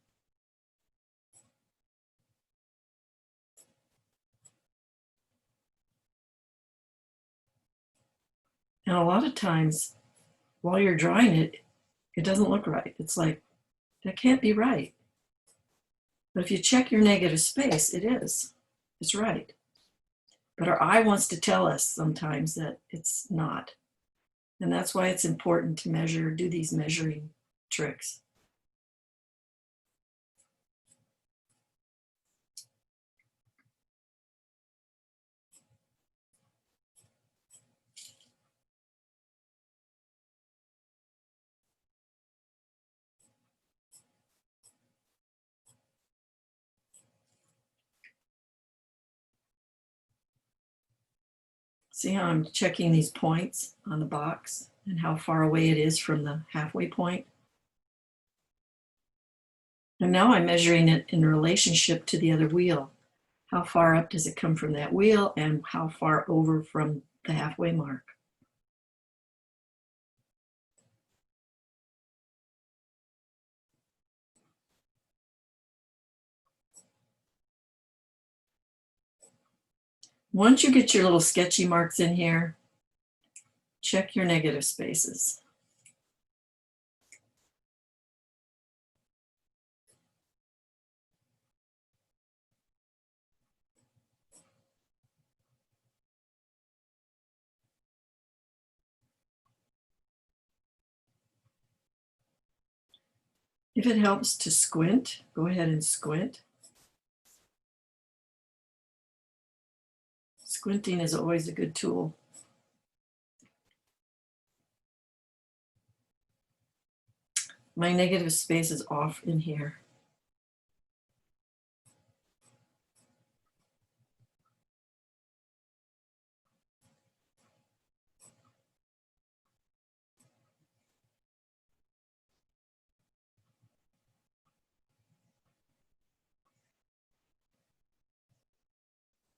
And a lot of times, while you're drawing it, it doesn't look right. It's like, that can't be right. But if you check your negative space, it is. It's right. But our eye wants to tell us sometimes that it's not. And that's why it's important to measure, do these measuring tricks. See how I'm checking these points on the box and how far away it is from the halfway point? And now I'm measuring it in relationship to the other wheel. How far up does it come from that wheel and how far over from the halfway mark? Once you get your little sketchy marks in here, check your negative spaces. If it helps to squint, go ahead and squint. Squinting is always a good tool. My negative space is off in here.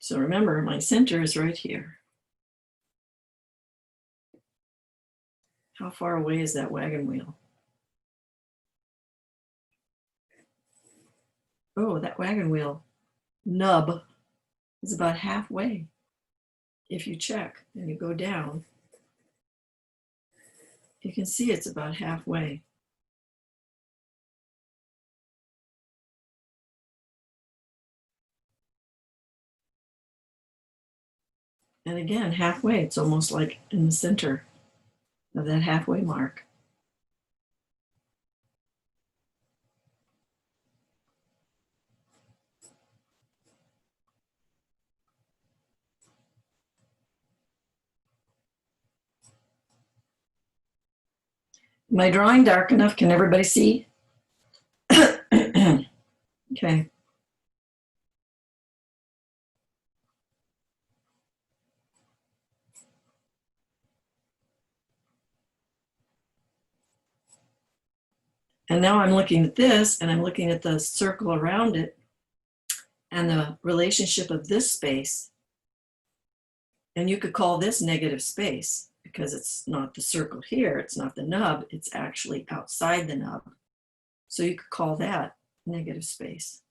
So remember, my center is right here. How far away is that wagon wheel? Oh, that wagon wheel nub is about halfway. If you check and you go down, you can see it's about halfway. And again, halfway, it's almost like in the center of that halfway mark. My drawing dark enough? Can everybody see? Okay. And now I'm looking at this and I'm looking at the circle around it and the relationship of this space. And you could call this negative space because it's not the circle here, it's not the nub, it's actually outside the nub. So you could call that negative space.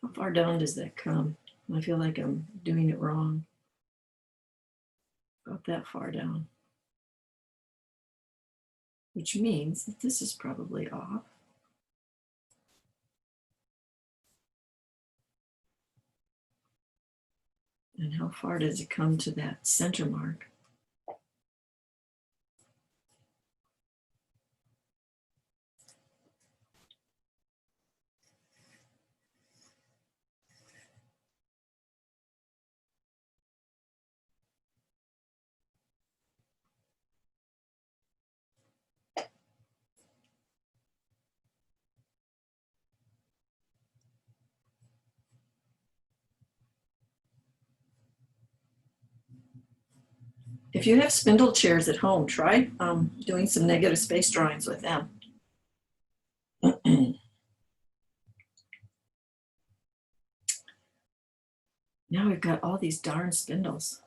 How far down does that come? I feel like I'm doing it wrong. About that far down. Which means that this is probably off. And how far does it come to that center mark? If you have spindle chairs at home, try doing some negative space drawings with them. Now we've got all these darn spindles.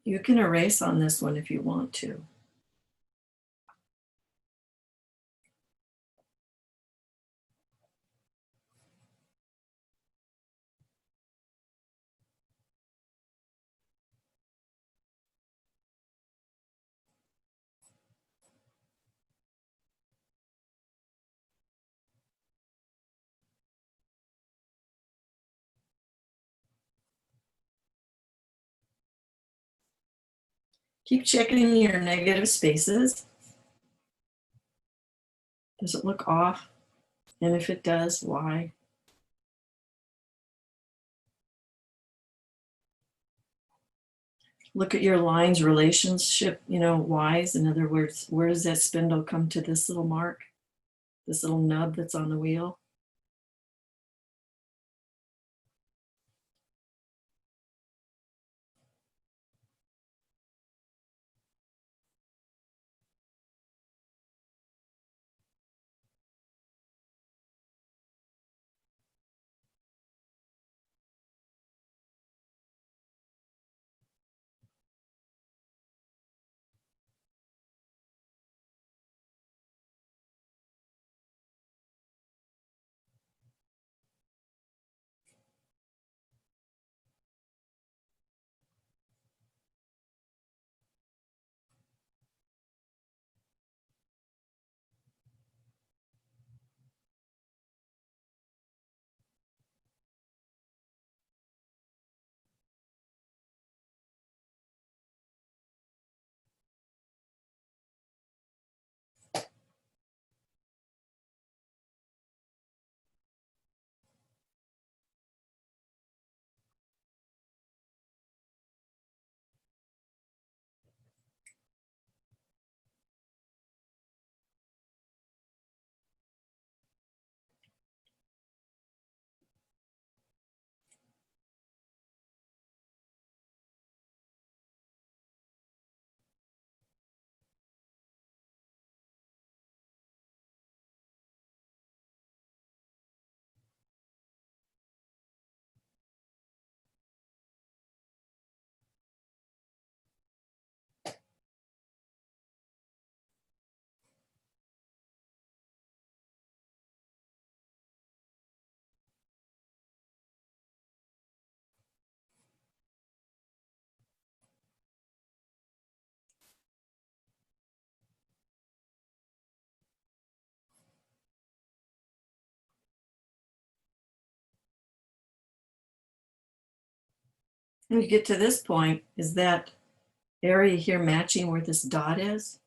You can erase on this one if you want to. Keep checking your negative spaces. Does it look off? And if it does, why? Look at your lines relationship, wise. In other words, where does that spindle come to this little mark? This little nub that's on the wheel? When you get to this point, is that area here matching where this dot is?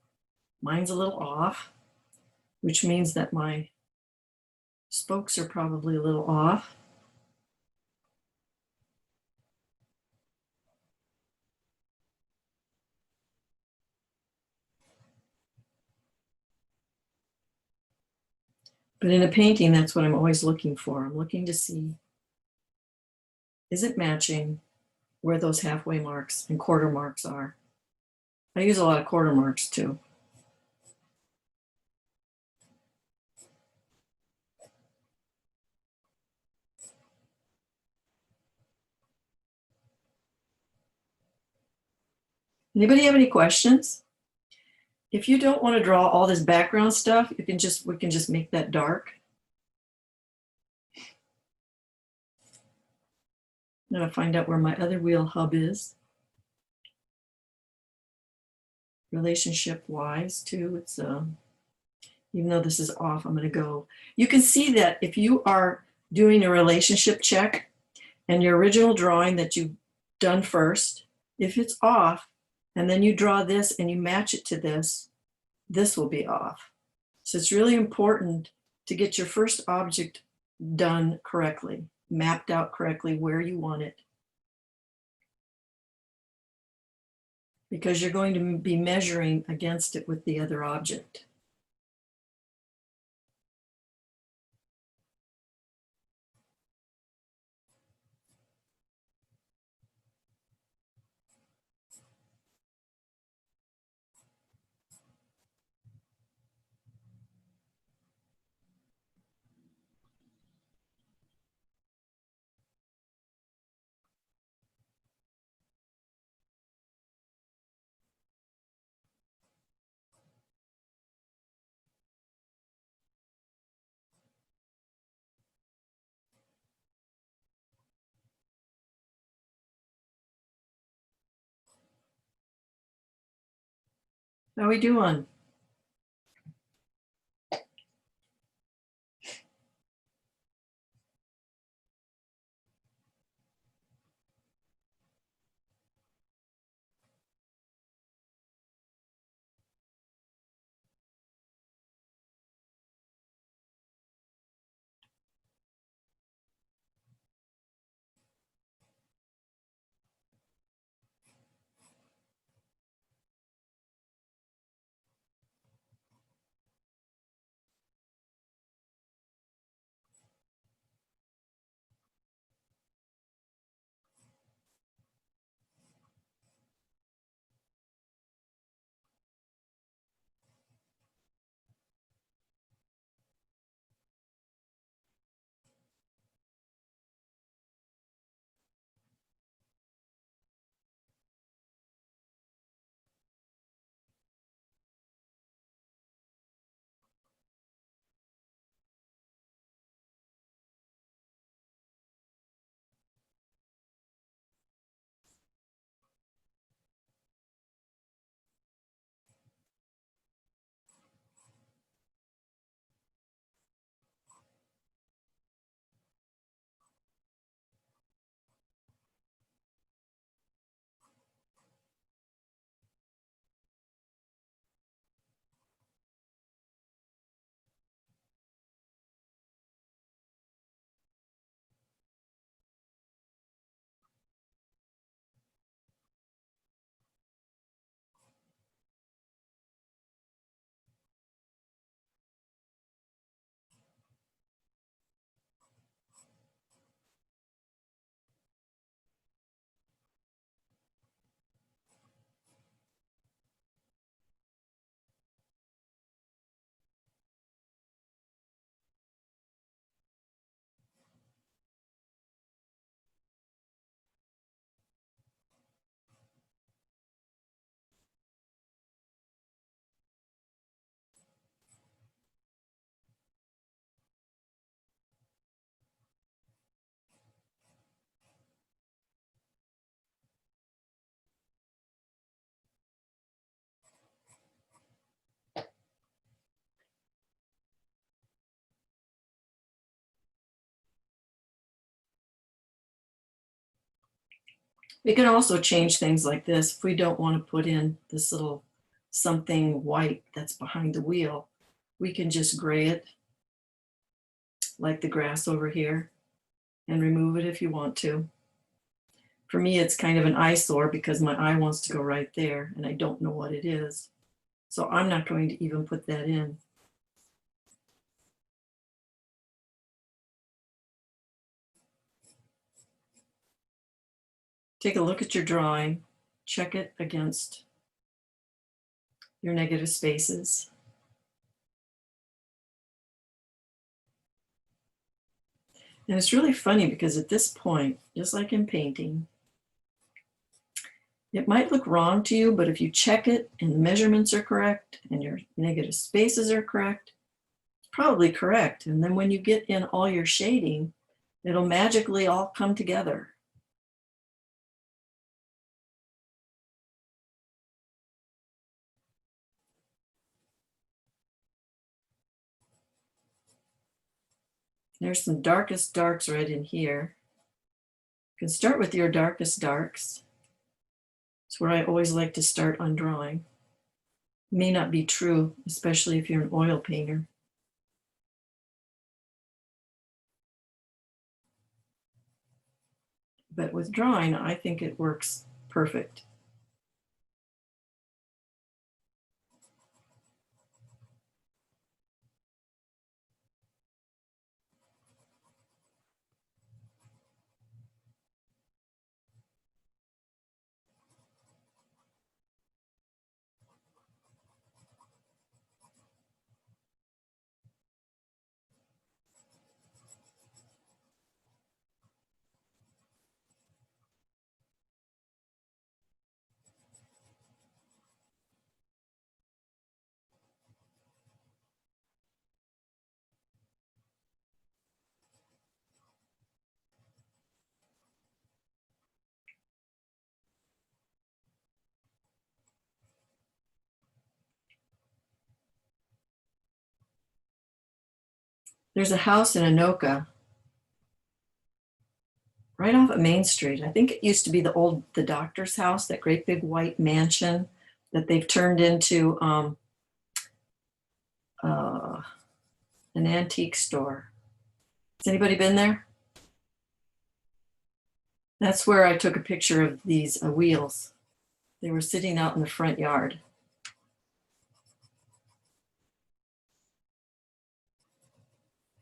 Mine's a little off, which means that my spokes are probably a little off. But in a painting, that's what I'm always looking for. I'm looking to see, is it matching where those halfway marks and quarter marks are? I use a lot of quarter marks too. Anybody have any questions? If you don't want to draw all this background stuff, we can just make that dark. I'm gonna find out where my other wheel hub is. Relationship wise too, it's even though this is off, I'm gonna go. You can see that if you are doing a relationship check and your original drawing that you've done first, if it's off, and then you draw this and you match it to this will be off. So it's really important to get your first object done correctly, mapped out correctly where you want it. Because you're going to be measuring against it with the other object. How we doing? We can also change things like this. If we don't want to put in this little something white that's behind the wheel, we can just gray it like the grass over here and remove it if you want to. For me, it's kind of an eyesore because my eye wants to go right there and I don't know what it is. So I'm not going to even put that in. Take a look at your drawing, check it against your negative spaces. And it's really funny because at this point, just like in painting, it might look wrong to you, but if you check it and the measurements are correct and your negative spaces are correct, it's probably correct. And then when you get in all your shading, it'll magically all come together. There's some darkest darks right in here. You can start with your darkest darks. It's where I always like to start on drawing. May not be true, especially if you're an oil painter. But with drawing, I think it works perfect. There's a house in Anoka, right off of Main Street. I think it used to be the doctor's house, that great big white mansion that they've turned into an antique store. Has anybody been there? That's where I took a picture of these wheels. They were sitting out in the front yard.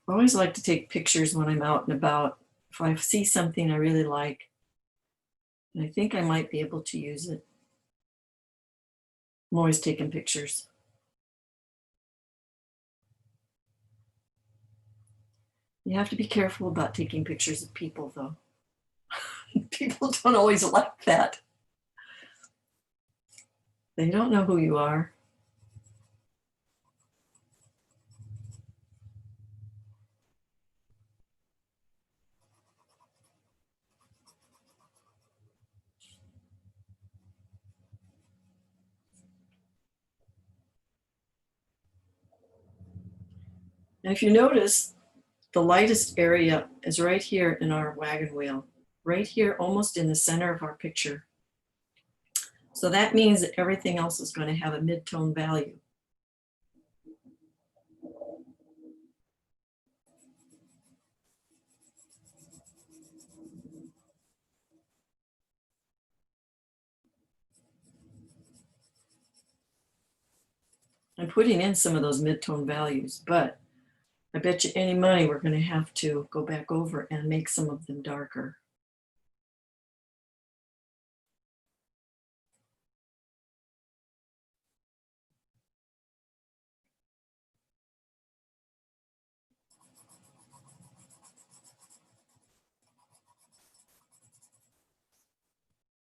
I always like to take pictures when I'm out and about. If I see something I really like, and I think I might be able to use it, I'm always taking pictures. You have to be careful about taking pictures of people, though. People don't always like that. They don't know who you are. And if you notice, the lightest area is right here in our wagon wheel, right here, almost in the center of our picture. So that means that everything else is going to have a mid-tone value. I'm putting in some of those mid-tone values, but I bet you any money we're going to have to go back over and make some of them darker.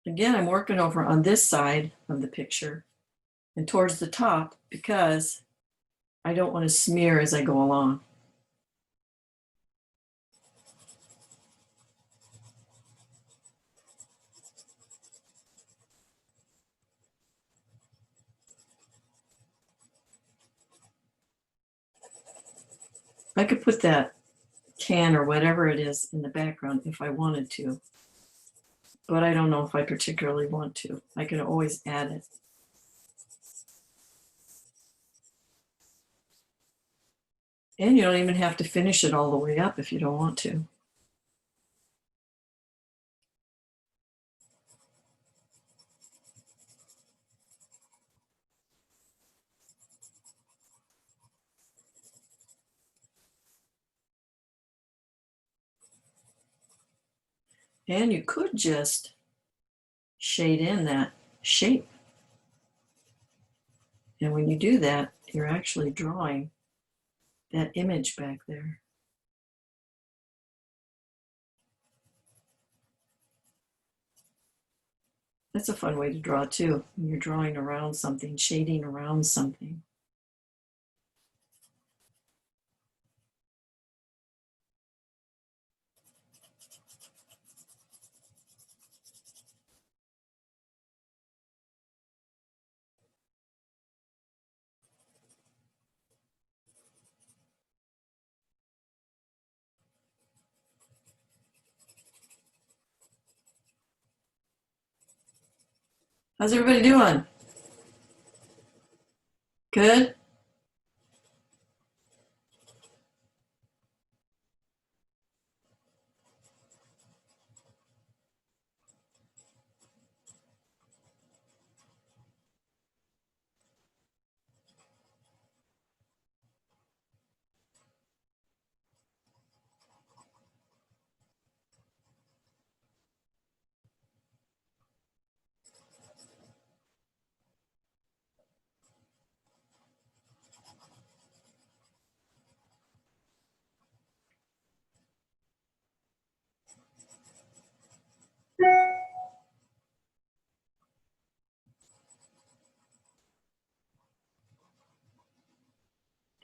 Again, I'm working over on this side of the picture and towards the top because I don't want to smear as I go along. I could put that can or whatever it is in the background if I wanted to. but I don't know if I particularly want to. I can always add it. And you don't even have to finish it all the way up if you don't want to. And you could just shade in that shape. And when you do that, you're actually drawing that image back there. That's a fun way to draw too. When you're drawing around something, shading around something. How's everybody doing? Good?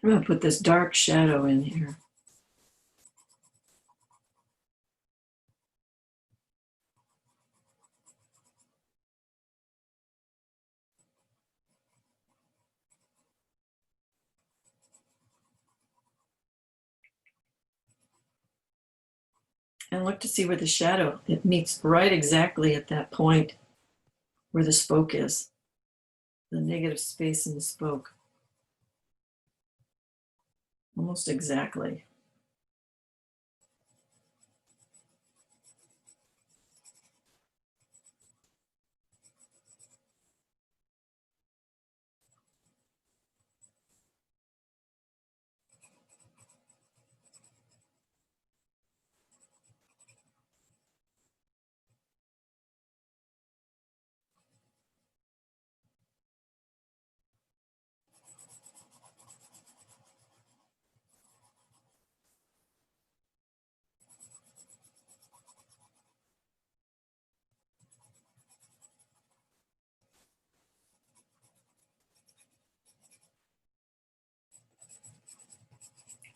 I'm going to put this dark shadow in here. And look to see where the shadow, it meets right exactly at that point where the spoke is, the negative space in the spoke. Almost exactly.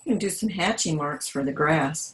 I'm going to do some hatching marks for the grass.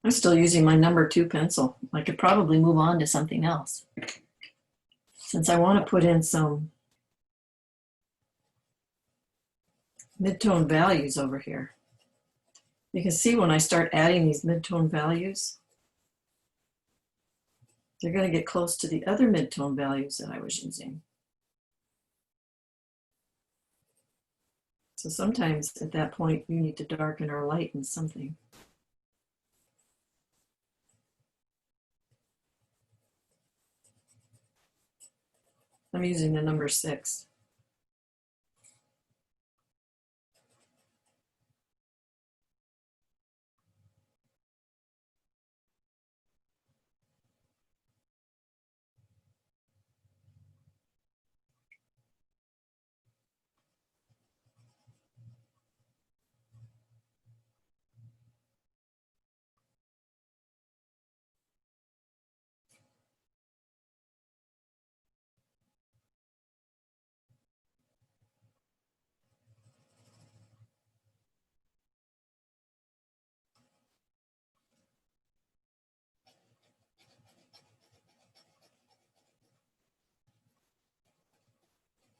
I'm still using my number 2 pencil. I could probably move on to something else. Since I want to put in some mid-tone values over here. You can see when I start adding these mid-tone values, they're going to get close to the other mid-tone values that I was using. So sometimes at that point, you need to darken or lighten something. I'm using the number 6.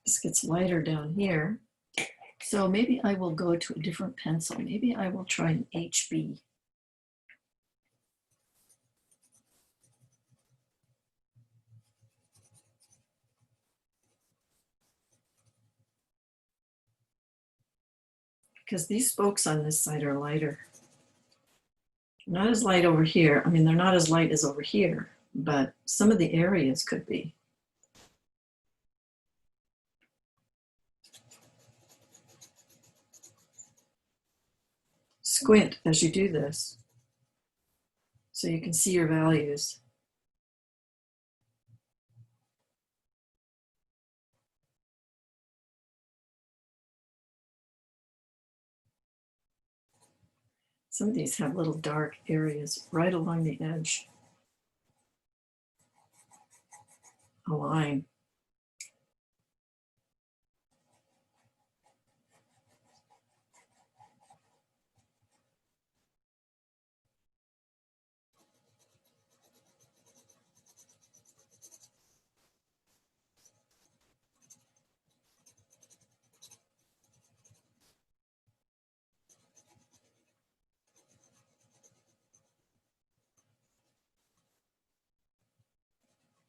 This gets lighter down here. So maybe I will go to a different pencil. Maybe I will try an HB. Because these spokes on this side are lighter. Not as light over here. I mean, they're not as light as over here, but some of the areas could be. Squint as you do this so you can see your values. Some of these have little dark areas right along the edge. A line.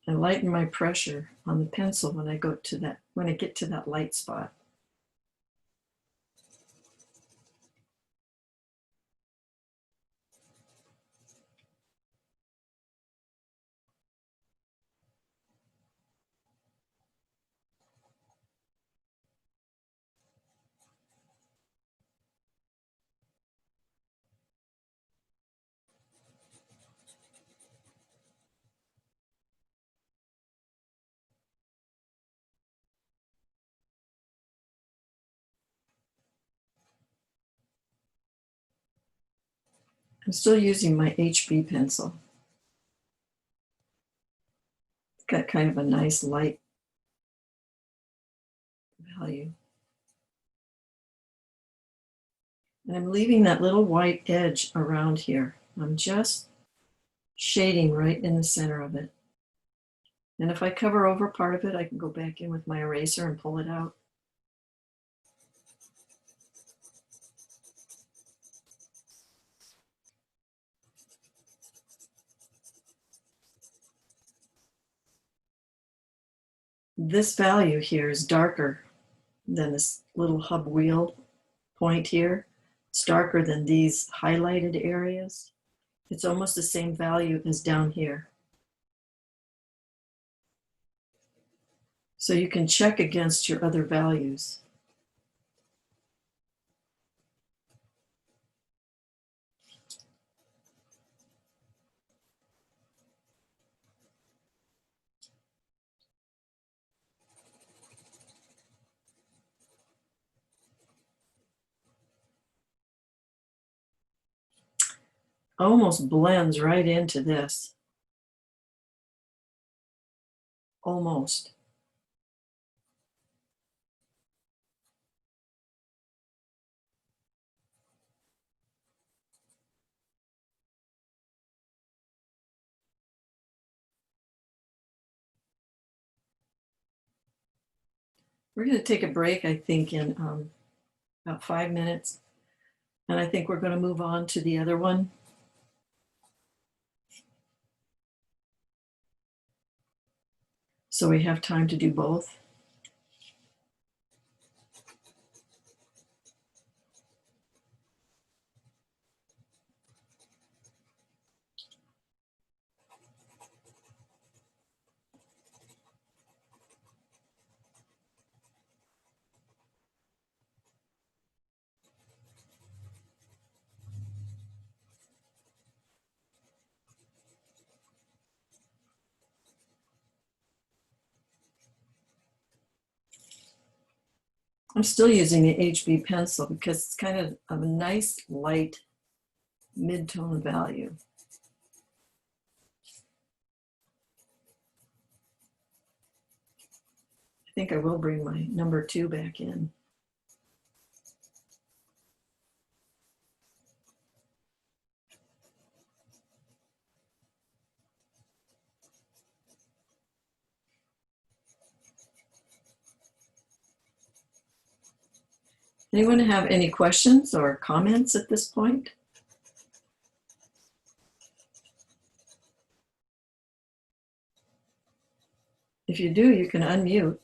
I lighten my pressure on the pencil when I go to that, when I get to that light spot. I'm still using my HB pencil. It's got kind of a nice light value. And I'm leaving that little white edge around here. I'm just shading right in the center of it. And if I cover over part of it, I can go back in with my eraser and pull it out. This value here is darker than this little hub wheel point here. It's darker than these highlighted areas. It's almost the same value as down here. So you can check against your other values. Almost blends right into this. Almost. We're going to take a break, I think, in about 5 minutes. And I think we're going to move on to the other one. So we have time to do both. I'm still using the HB pencil because it's kind of a nice light mid-tone value. I think I will bring my number 2 back in. Anyone have any questions or comments at this point? If you do, you can unmute.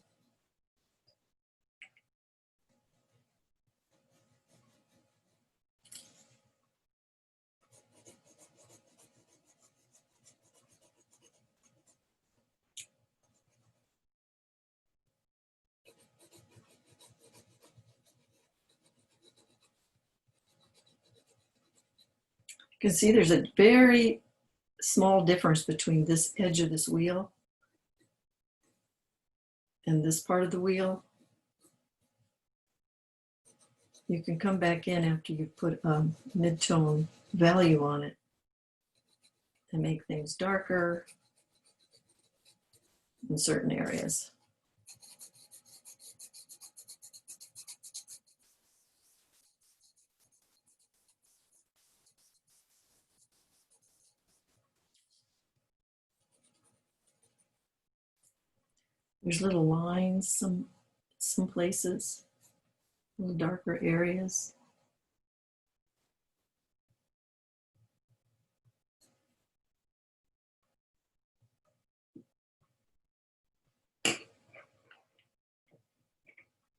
You can see there's a very small difference between this edge of this wheel and this part of the wheel. You can come back in after you put a mid-tone value on it and make things darker in certain areas. There's little lines, some places, little darker areas.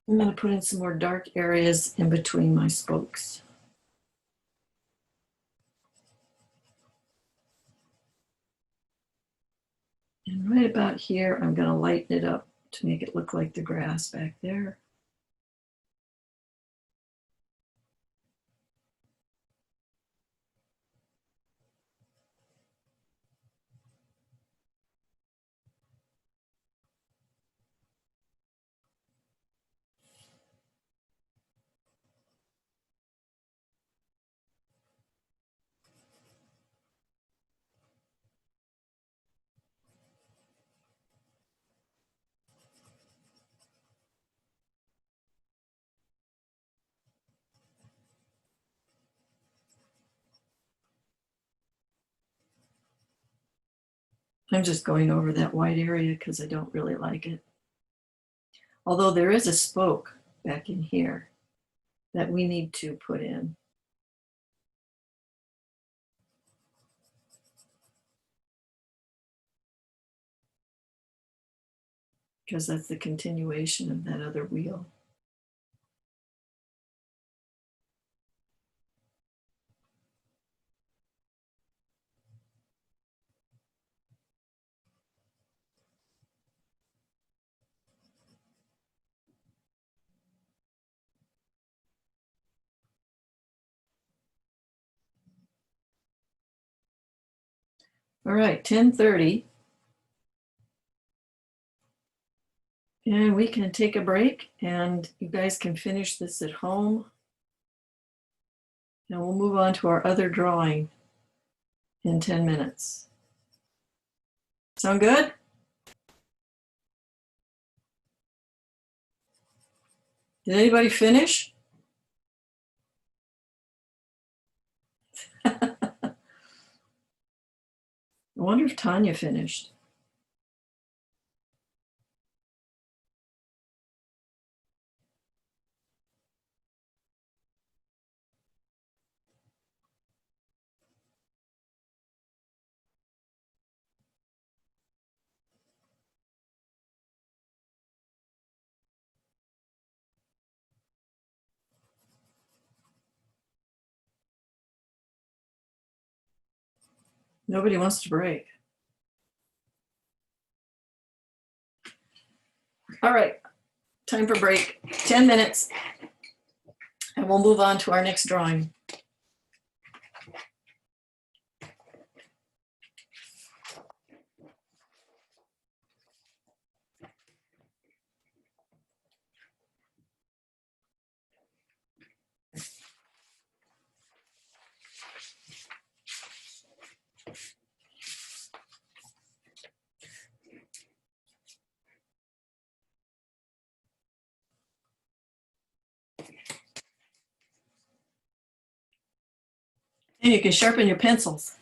I'm going to put in some more dark areas in between my spokes. And right about here, I'm going to lighten it up to make it look like the grass back there. I'm just going over that white area because I don't really like it. Although there is a spoke back in here that we need to put in. Because that's the continuation of that other wheel. All right, 10:30. And we can take a break and you guys can finish this at home. And we'll move on to our other drawing in 10 minutes. Sound good? Did anybody finish? I wonder if Tanya finished. Nobody wants to break. All right, time for break. 10 minutes. And we'll move on to our next drawing. And you can sharpen your pencils.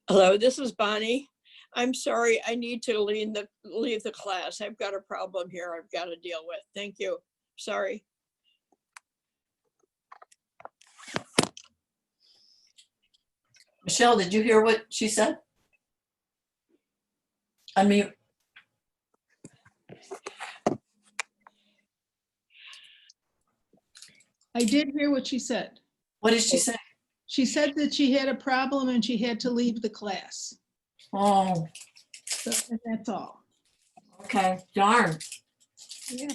Hello, this is Bonnie. I'm sorry, I need to leave the class. I've got a problem here I've got to deal with. Thank you. Sorry. Michelle, did you hear what she said? Unmute. I did hear what she said. What did she say? She said that she had a problem and she had to leave the class. Oh, So that's all. okay, darn. Yeah.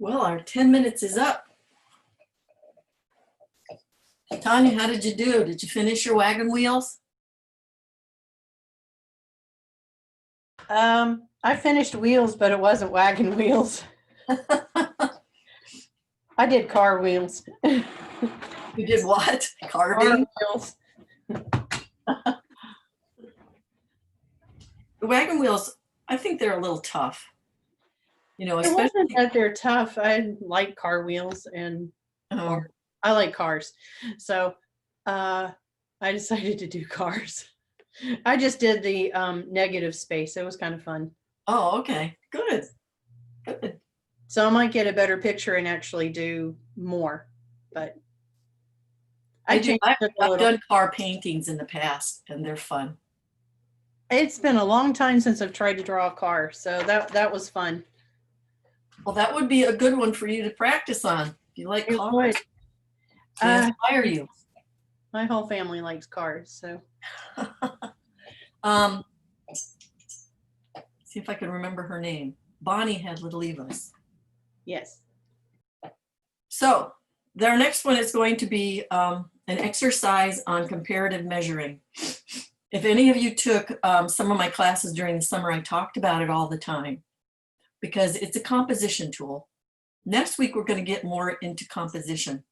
Well, our 10 minutes is up. Tanya, how did you do? Did you finish your wagon wheels? I finished wheels, but it wasn't wagon wheels. I did car wheels. You did what? Car Carving? wheels. The wagon wheels, I think they're a little tough. You know, It especially, wasn't that they're tough. I like car wheels and I like cars. So I decided to do cars. I just did the negative space. It was kind of fun. oh, okay, good, good. So I might get a better picture and actually do more, but I've changed it a little. done car paintings in the past and they're fun. It's been a long time since I've tried to draw a car, so that was fun. Well, that would be a good one for you to practice on. If you like It cars, would. to inspire you. My whole family likes cars, so See if I can remember her name. Bonnie had Little Evas. yes. So their next one is going to be an exercise on comparative measuring. If any of you took some of my classes during the summer, I talked about it all the time because it's a composition tool. Next week, we're going to get more into composition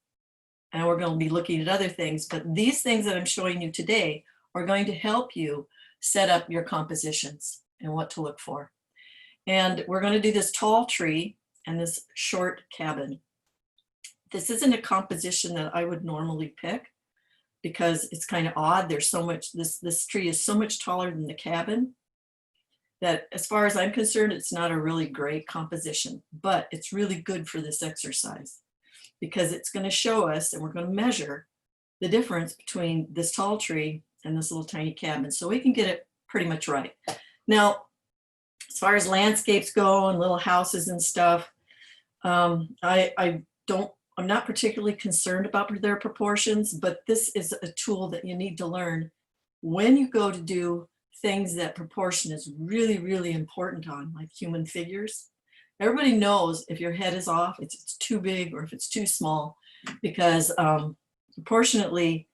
and we're going to be looking at other things, but these things that I'm showing you today are going to help you set up your compositions and what to look for. And we're going to do this tall tree and this short cabin. This isn't a composition that I would normally pick because it's kind of odd. There's so much, this tree is so much taller than the cabin that as far as I'm concerned, it's not a really great composition, but it's really good for this exercise because it's going to show us and we're going to measure the difference between this tall tree and this little tiny cabin so we can get it pretty much right. Now, as far as landscapes go and little houses and stuff, I'm not particularly concerned about their proportions, but this is a tool that you need to learn when you go to do things that proportion is really, really important on, like human figures. Everybody knows if your head is off, it's too big or if it's too small, because proportionately,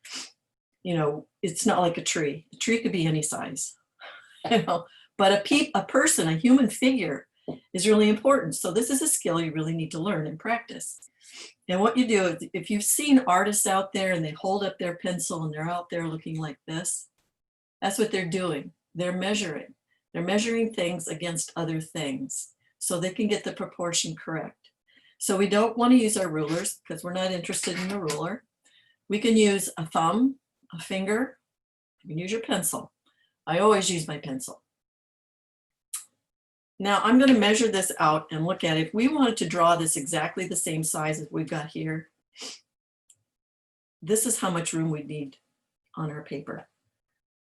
you know, it's not like a tree. A tree could be any size, you know, but a person, a human figure is really important. So this is a skill you really need to learn and practice. And what you do, if you've seen artists out there and they hold up their pencil and they're out there looking like this, that's what they're doing. They're measuring. They're measuring things against other things so they can get the proportion correct. So we don't want to use our rulers because we're not interested in a ruler. We can use a thumb, a finger. You can use your pencil. I always use my pencil. Now I'm going to measure this out and look at it. If we wanted to draw this exactly the same size as we've got here, this is how much room we need on our paper.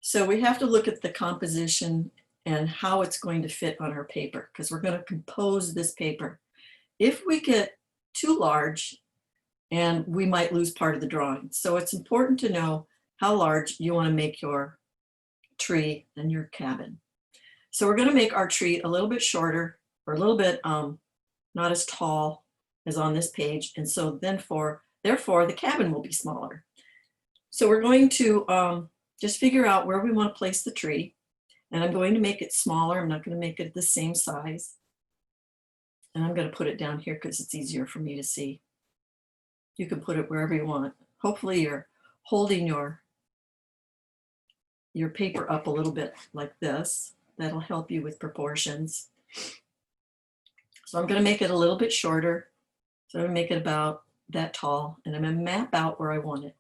So we have to look at the composition and how it's going to fit on our paper because we're going to compose this paper. If we get too large, and we might lose part of the drawing. So it's important to know how large you want to make your tree and your cabin. So we're going to make our tree a little bit shorter or a little bit not as tall as on this page. And so therefore the cabin will be smaller. So we're going to just figure out where we want to place the tree. And I'm going to make it smaller. I'm not going to make it the same size. And I'm going to put it down here because it's easier for me to see. You can put it wherever you want. Hopefully you're holding your paper up a little bit like this. That'll help you with proportions. So I'm going to make it a little bit shorter. So I'm going to make it about that tall, and I'm going to map out where I want it.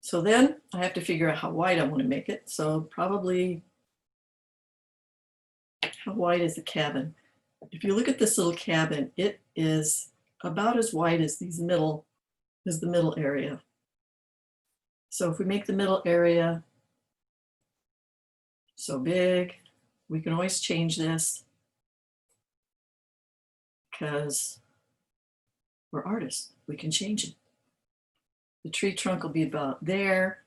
So then I have to figure out how wide I want to make it. So probably, how wide is the cabin? If you look at this little cabin, it is about as wide as the middle area. So if we make the middle area so big, we can always change this because we're artists. We can change it. The tree trunk will be about there.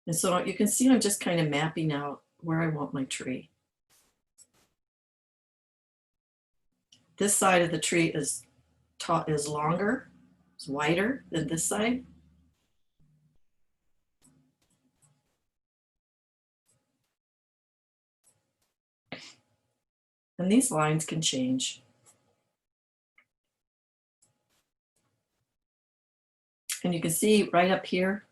And so you can see I'm just kind of mapping out where I want my tree. this side of the tree is longer, it's wider than this side. And these lines can change. And you can see right up here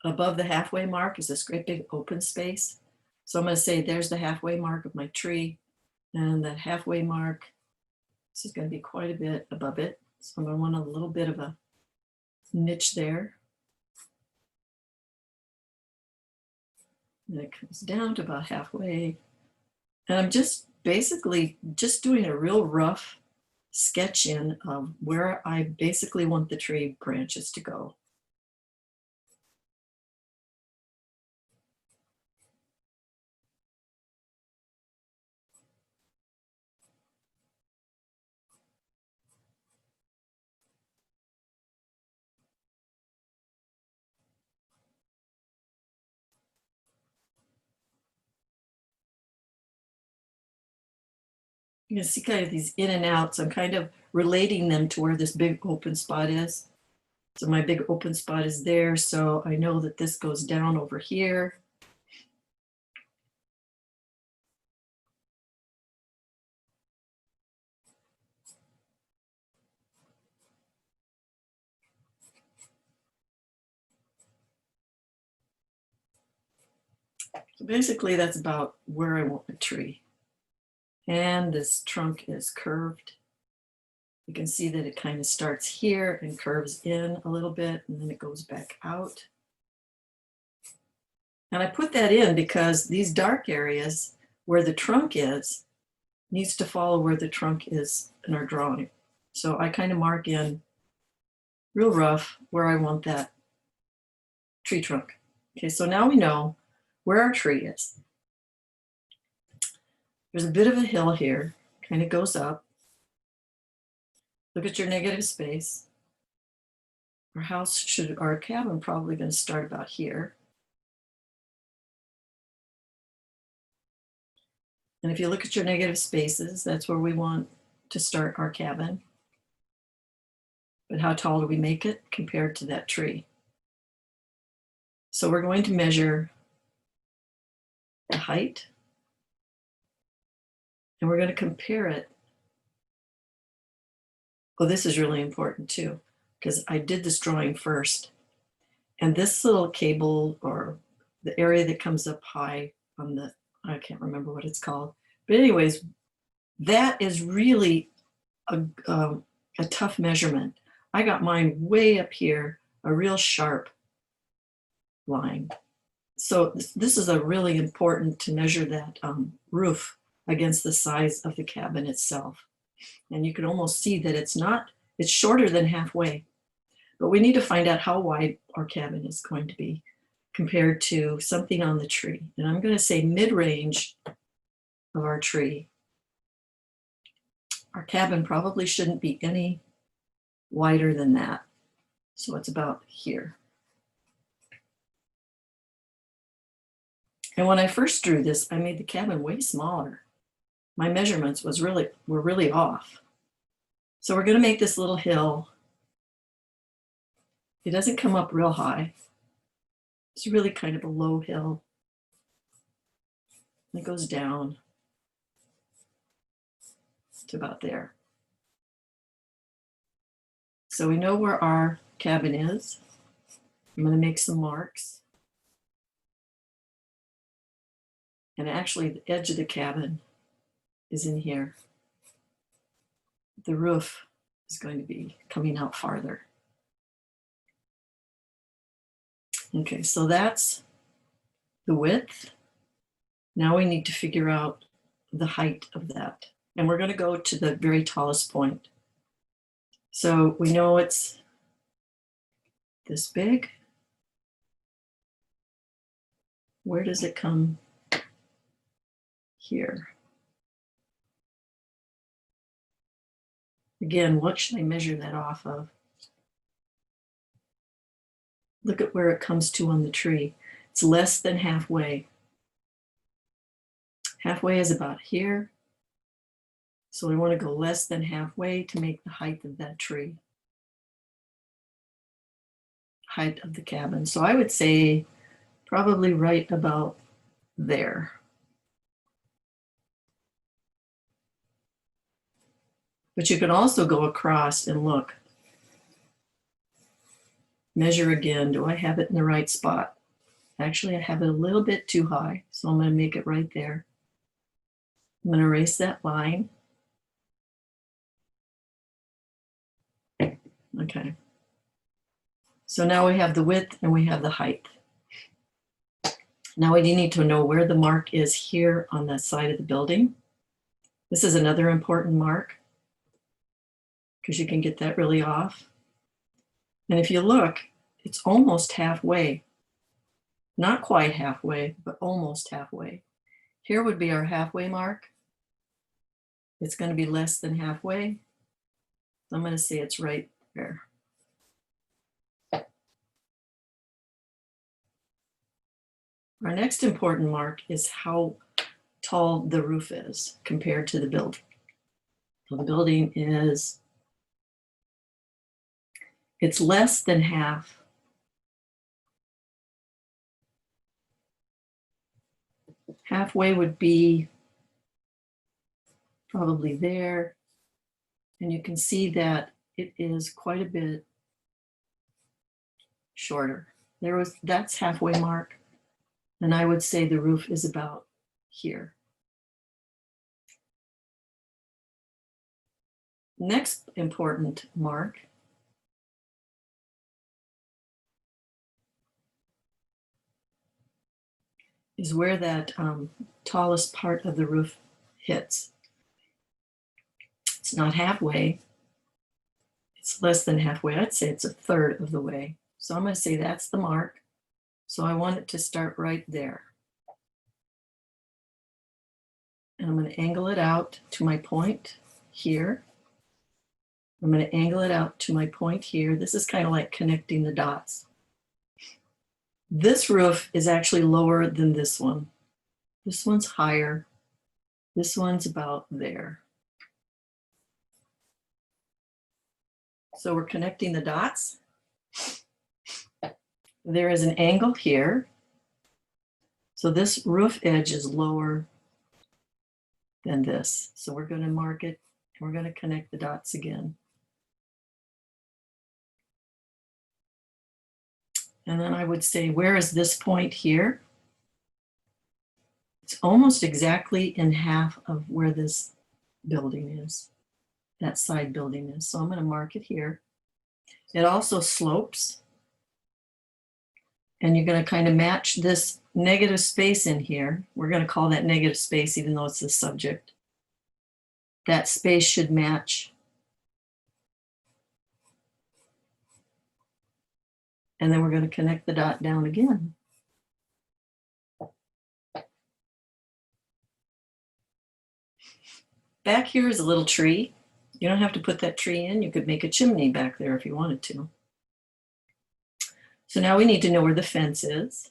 above the halfway mark is this great big open space. So I'm going to say there's the halfway mark of my tree, and that halfway mark, this is going to be quite a bit above it. So I'm going to want a little bit of a niche there. And it comes down to about halfway. And I'm just basically just doing a real rough sketch in of where I basically want the tree branches to go. You can see kind of these in and outs. I'm kind of relating them to where this big open spot is. So my big open spot is there. So I know that this goes down over here. So basically that's about where I want the tree. And this trunk is curved. You can see that it kind of starts here and curves in a little bit, and then it goes back out. And I put that in because these dark areas where the trunk is needs to follow where the trunk is in our drawing. So I kind of mark in real rough where I want that tree trunk. Okay, so now we know where our tree is. There's a bit of a hill here, kind of goes up. Look at your negative space. Our cabin probably going to start about here. And if you look at your negative spaces, that's where we want to start our cabin. But how tall do we make it compared to that tree? So we're going to measure the height, and we're going to compare it. Well, this is really important too, because I did this drawing first. And this little cable, or the area that comes up high on the, I can't remember what it's called. But anyways, that is really a tough measurement. I got mine way up here, a real sharp line. So this is a really important to measure that roof against the size of the cabin itself. And you can almost see that it's shorter than halfway. But we need to find out how wide our cabin is going to be compared to something on the tree. And I'm going to say mid-range of our tree. Our cabin probably shouldn't be any wider than that. So it's about here. And when I first drew this, I made the cabin way smaller. My measurements were really off. So we're going to make this little hill. It doesn't come up real high. It's really kind of a low hill. It goes down to about there. So we know where our cabin is. I'm going to make some marks. And actually the edge of the cabin is in here. The roof is going to be coming out farther. Okay, so that's the width. Now we need to figure out the height of that. And we're going to go to the very tallest point. So we know it's this big. Where does it come? Here. Again, what should I measure that off of? Look at where it comes to on the tree. It's less than halfway. Halfway is about here. So we want to go less than halfway to make the height of that tree. Height of the cabin. So I would say probably right about there. But you can also go across and look. Measure again. Do I have it in the right spot? Actually, I have it a little bit too high, so I'm going to make it right there. I'm going to erase that line. Okay. So now we have the width and we have the height. Now we need to know where the mark is here on the side of the building. This is another important mark because you can get that really off. And if you look, it's almost halfway. Not quite halfway, but almost halfway. Here would be our halfway mark. It's going to be less than halfway. So I'm going to say it's right there. Our next important mark is how tall the roof is compared to the building. So the building is, it's less than half. Halfway would be probably there. And you can see that it is quite a bit shorter. That's halfway mark. And I would say the roof is about here. Next important mark is where that tallest part of the roof hits. It's not halfway. It's less than halfway. I'd say it's a third of the way. So I'm going to say that's the mark. So I want it to start right there. And I'm going to angle it out to my point here. I'm going to angle it out to my point here. This is kind of like connecting the dots. This roof is actually lower than this one. This one's higher. This one's about there. So we're connecting the dots. There is an angle here. So this roof edge is lower than this. So we're going to mark it. And we're going to connect the dots again. And then I would say, where is this point here? It's almost exactly in half of where this building is, that side building is. So I'm going to mark it here. It also slopes. And you're going to kind of match this negative space in here. We're going to call that negative space, even though it's the subject. That space should match. And then we're going to connect the dot down again. Back here is a little tree. You don't have to put that tree in. You could make a chimney back there if you wanted to. So now we need to know where the fence is.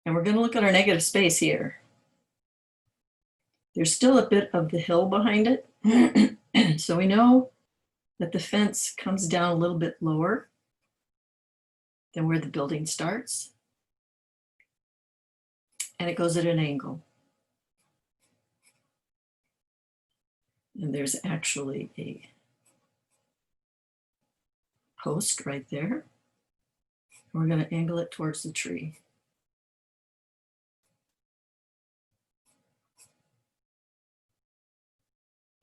And we're going to look at our negative space here. There's still a bit of the hill behind it. So we know that the fence comes down a little bit lower than where the building starts. And it goes at an angle. And there's actually a post right there. We're going to angle it towards the tree.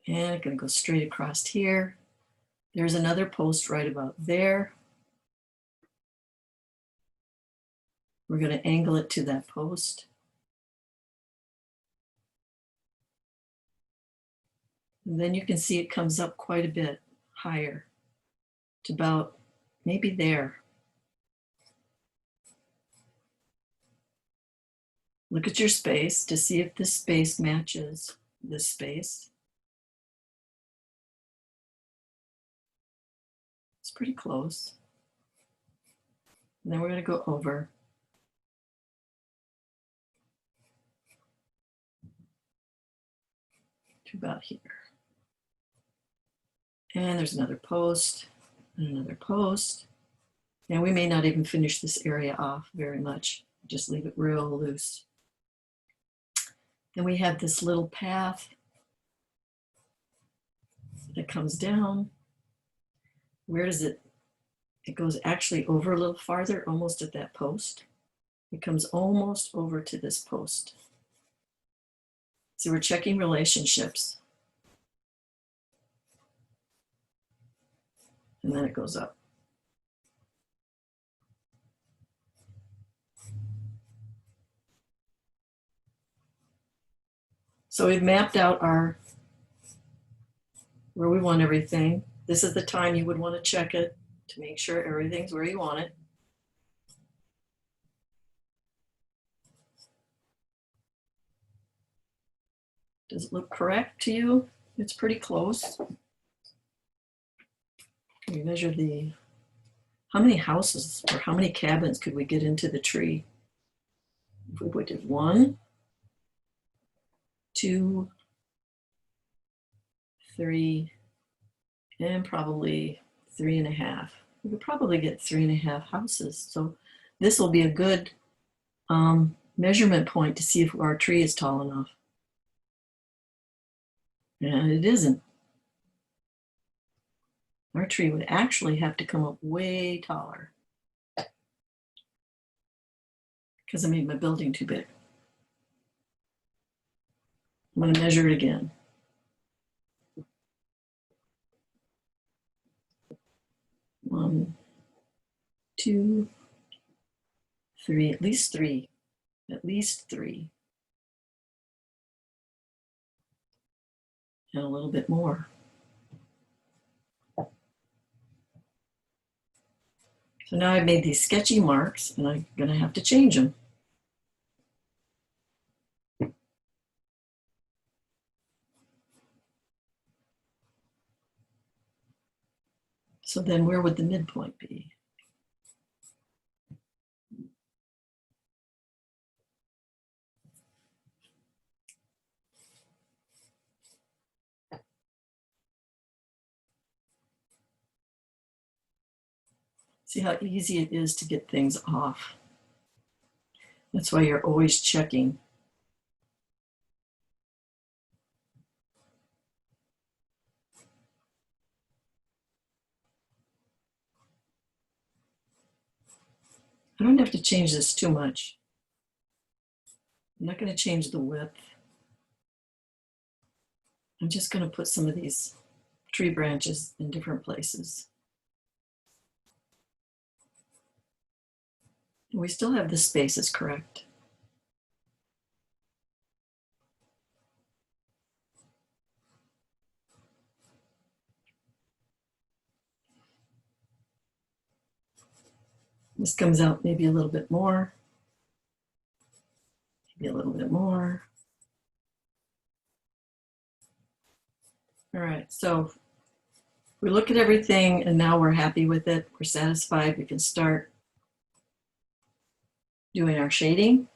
And I'm going to go straight across here. There's another post right about there. We're going to angle it to that post. And then you can see it comes up quite a bit higher to about maybe there. Look at your space to see if this space matches this space. It's pretty close. And then we're going to go over. To about here. And there's another post, and another post. And we may not even finish this area off very much. Just leave it real loose. Then we have this little path that comes down. Where does it? It goes actually over a little farther, almost at that post. It comes almost over to this post. So we're checking relationships. And then it goes up. So we've mapped out where we want everything. This is the time you would want to check it to make sure everything's where you want it. Does it look correct to you? It's pretty close. We measure how many houses or how many cabins could we get into the tree? If we did 1, 2, 3, and probably 3.5. We could probably get 3.5 houses. So this will be a good measurement point to see if our tree is tall enough. And it isn't. Our tree would actually have to come up way taller because I made my building too big. I'm going to measure it again. 1, 2, 3, at least 3, at least 3. And a little bit more. So now I've made these sketchy marks and I'm going to have to change them. So then where would the midpoint be? See how easy it is to get things off. That's why you're always checking. I don't have to change this too much. I'm not going to change the width. I'm just going to put some of these tree branches in different places. We still have the spaces correct. This comes out maybe a little bit more, maybe a little bit more. All right, so we look at everything and now we're happy with it. We're satisfied. We can start doing our shading.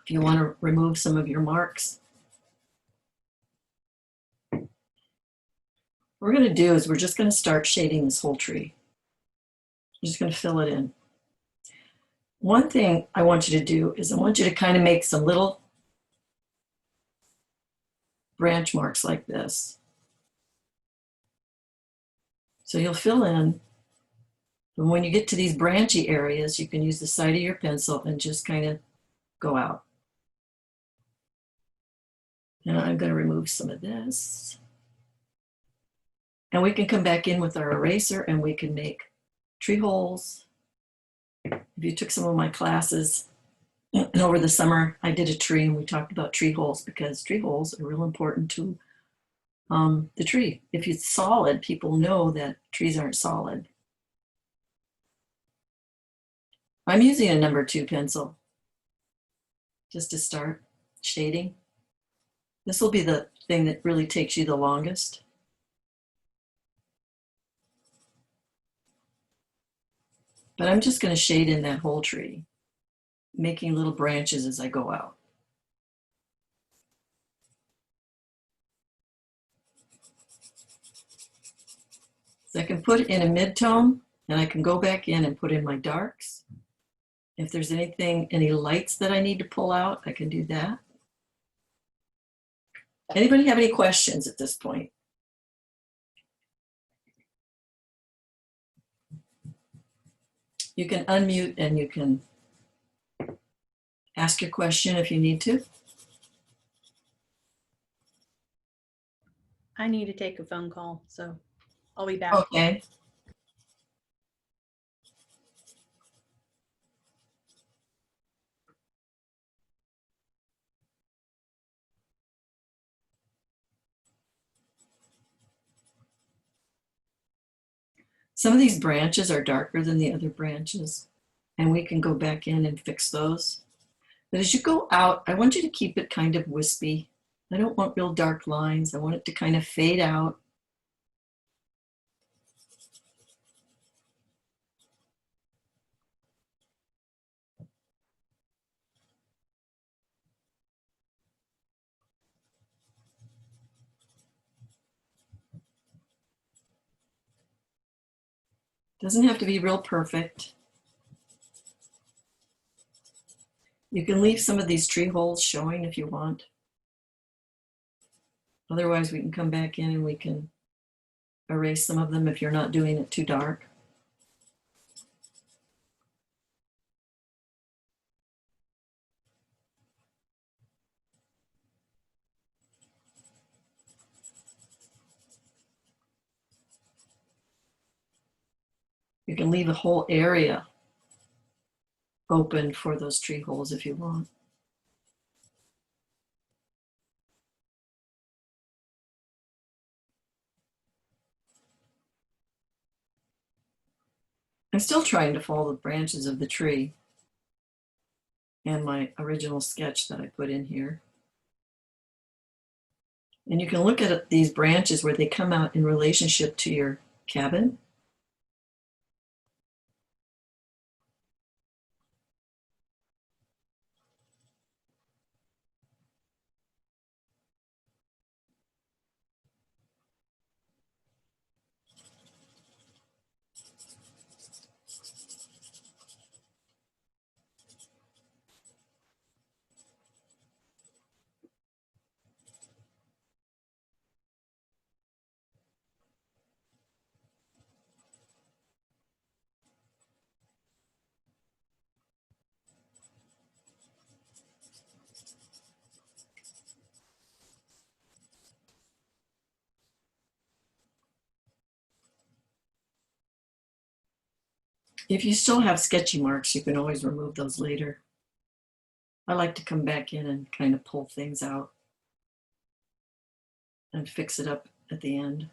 If you want to remove some of your marks, what we're going to do is we're just going to start shading this whole tree. I'm just going to fill it in. One thing I want you to do is I want you to kind of make some little branch marks like this. So you'll fill in, and when you get to these branchy areas, you can use the side of your pencil and just kind of go out. And I'm going to remove some of this. And we can come back in with our eraser and we can make tree holes. If you took some of my classes over the summer, I did a tree and we talked about tree holes because tree holes are real important to the tree. If it's solid, people know that trees aren't solid. I'm using a number 2 pencil just to start shading. This will be the thing that really takes you the longest. But I'm just going to shade in that whole tree, making little branches as I go out. So I can put in a mid-tone, and I can go back in and put in my darks. If there's anything, any lights that I need to pull out, I can do that. Anybody have any questions at this point? You can unmute and you can ask your question if you need to. I need to take a phone call, so I'll be back. Okay. Some of these branches are darker than the other branches, and we can go back in and fix those. But as you go out, I want you to keep it kind of wispy. I don't want real dark lines. I want it to kind of fade out. Doesn't have to be real perfect. You can leave some of these tree holes showing if you want. Otherwise, we can come back in and we can erase some of them if you're not doing it too dark. You can leave a whole area open for those tree holes if you want. I'm still trying to follow the branches of the tree and my original sketch that I put in here. And you can look at these branches where they come out in relationship to your cabin. If you still have sketchy marks, you can always remove those later. I like to come back in and kind of pull things out and fix it up at the end.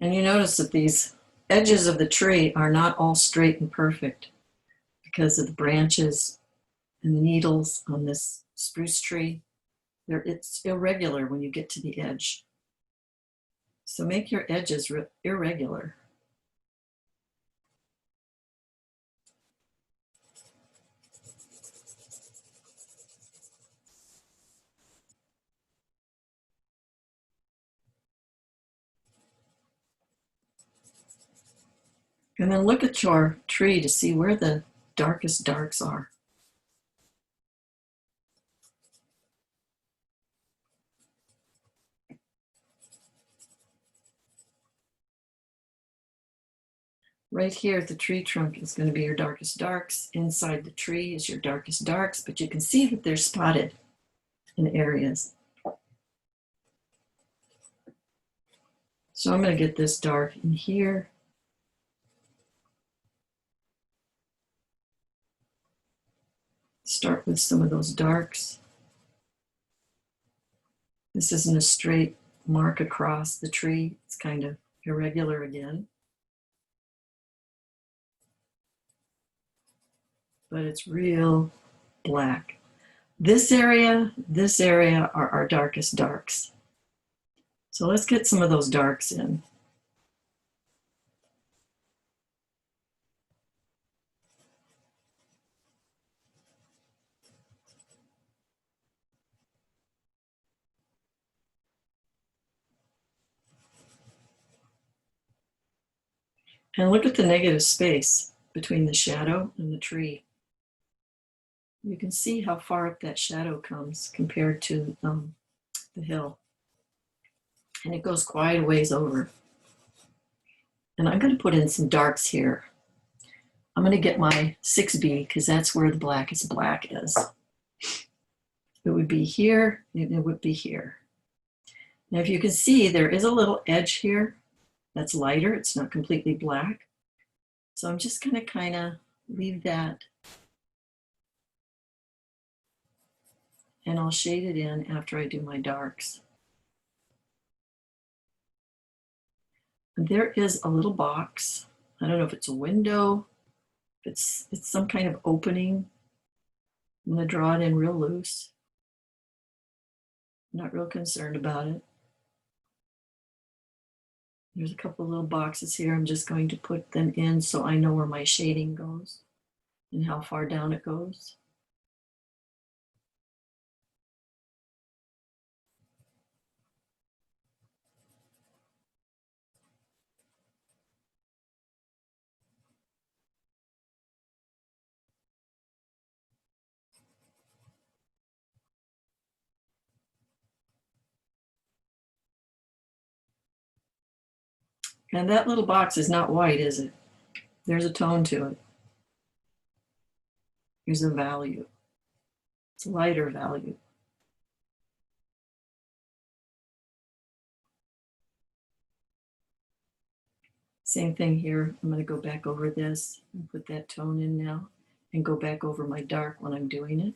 And you notice that these edges of the tree are not all straight and perfect because of the branches and the needles on this spruce tree. It's irregular when you get to the edge. So make your edges irregular. And then look at your tree to see where the darkest darks are. Right here at the tree trunk is going to be your darkest darks. Inside the tree is your darkest darks, but you can see that they're spotted in areas. So I'm going to get this dark in here. Start with some of those darks. This isn't a straight mark across the tree. It's kind of irregular again. But it's real black. This area are our darkest darks. So let's get some of those darks in. And look at the negative space between the shadow and the tree. You can see how far up that shadow comes compared to the hill. And it goes quite a ways over. And I'm going to put in some darks here. I'm going to get my 6B because that's where the blackest black is. It would be here, and it would be here. Now, if you can see, there is a little edge here that's lighter. It's not completely black. So I'm just going to kind of leave that. And I'll shade it in after I do my darks. And there is a little box. I don't know if it's a window, if it's some kind of opening. I'm going to draw it in real loose. I'm not real concerned about it. There's a couple little boxes here. I'm just going to put them in so I know where my shading goes and how far down it goes. And that little box is not white, is it? There's a tone to it. Here's a value. It's a lighter value. Same thing here. I'm going to go back over this and put that tone in now and go back over my dark when I'm doing it.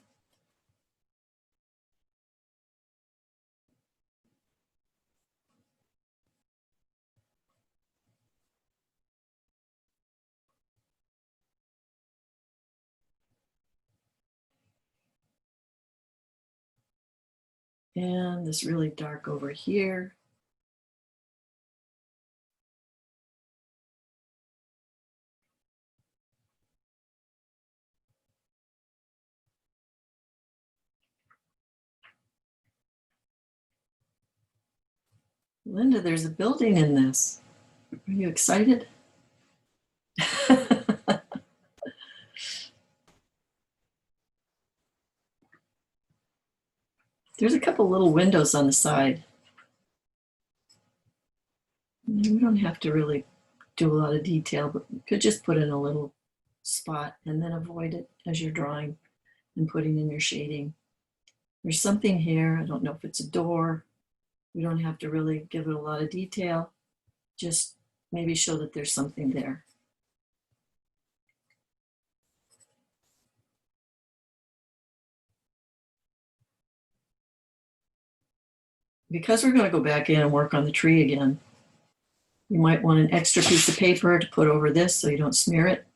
And this really dark over here. Linda, there's a building in this. Are you excited? There's a couple little windows on the side. We don't have to really do a lot of detail, but you could just put in a little spot and then avoid it as you're drawing and putting in your shading. There's something here. I don't know if it's a door. We don't have to really give it a lot of detail. Just maybe show that there's something there. Because we're going to go back in and work on the tree again, you might want an extra piece of paper to put over this so you don't smear it.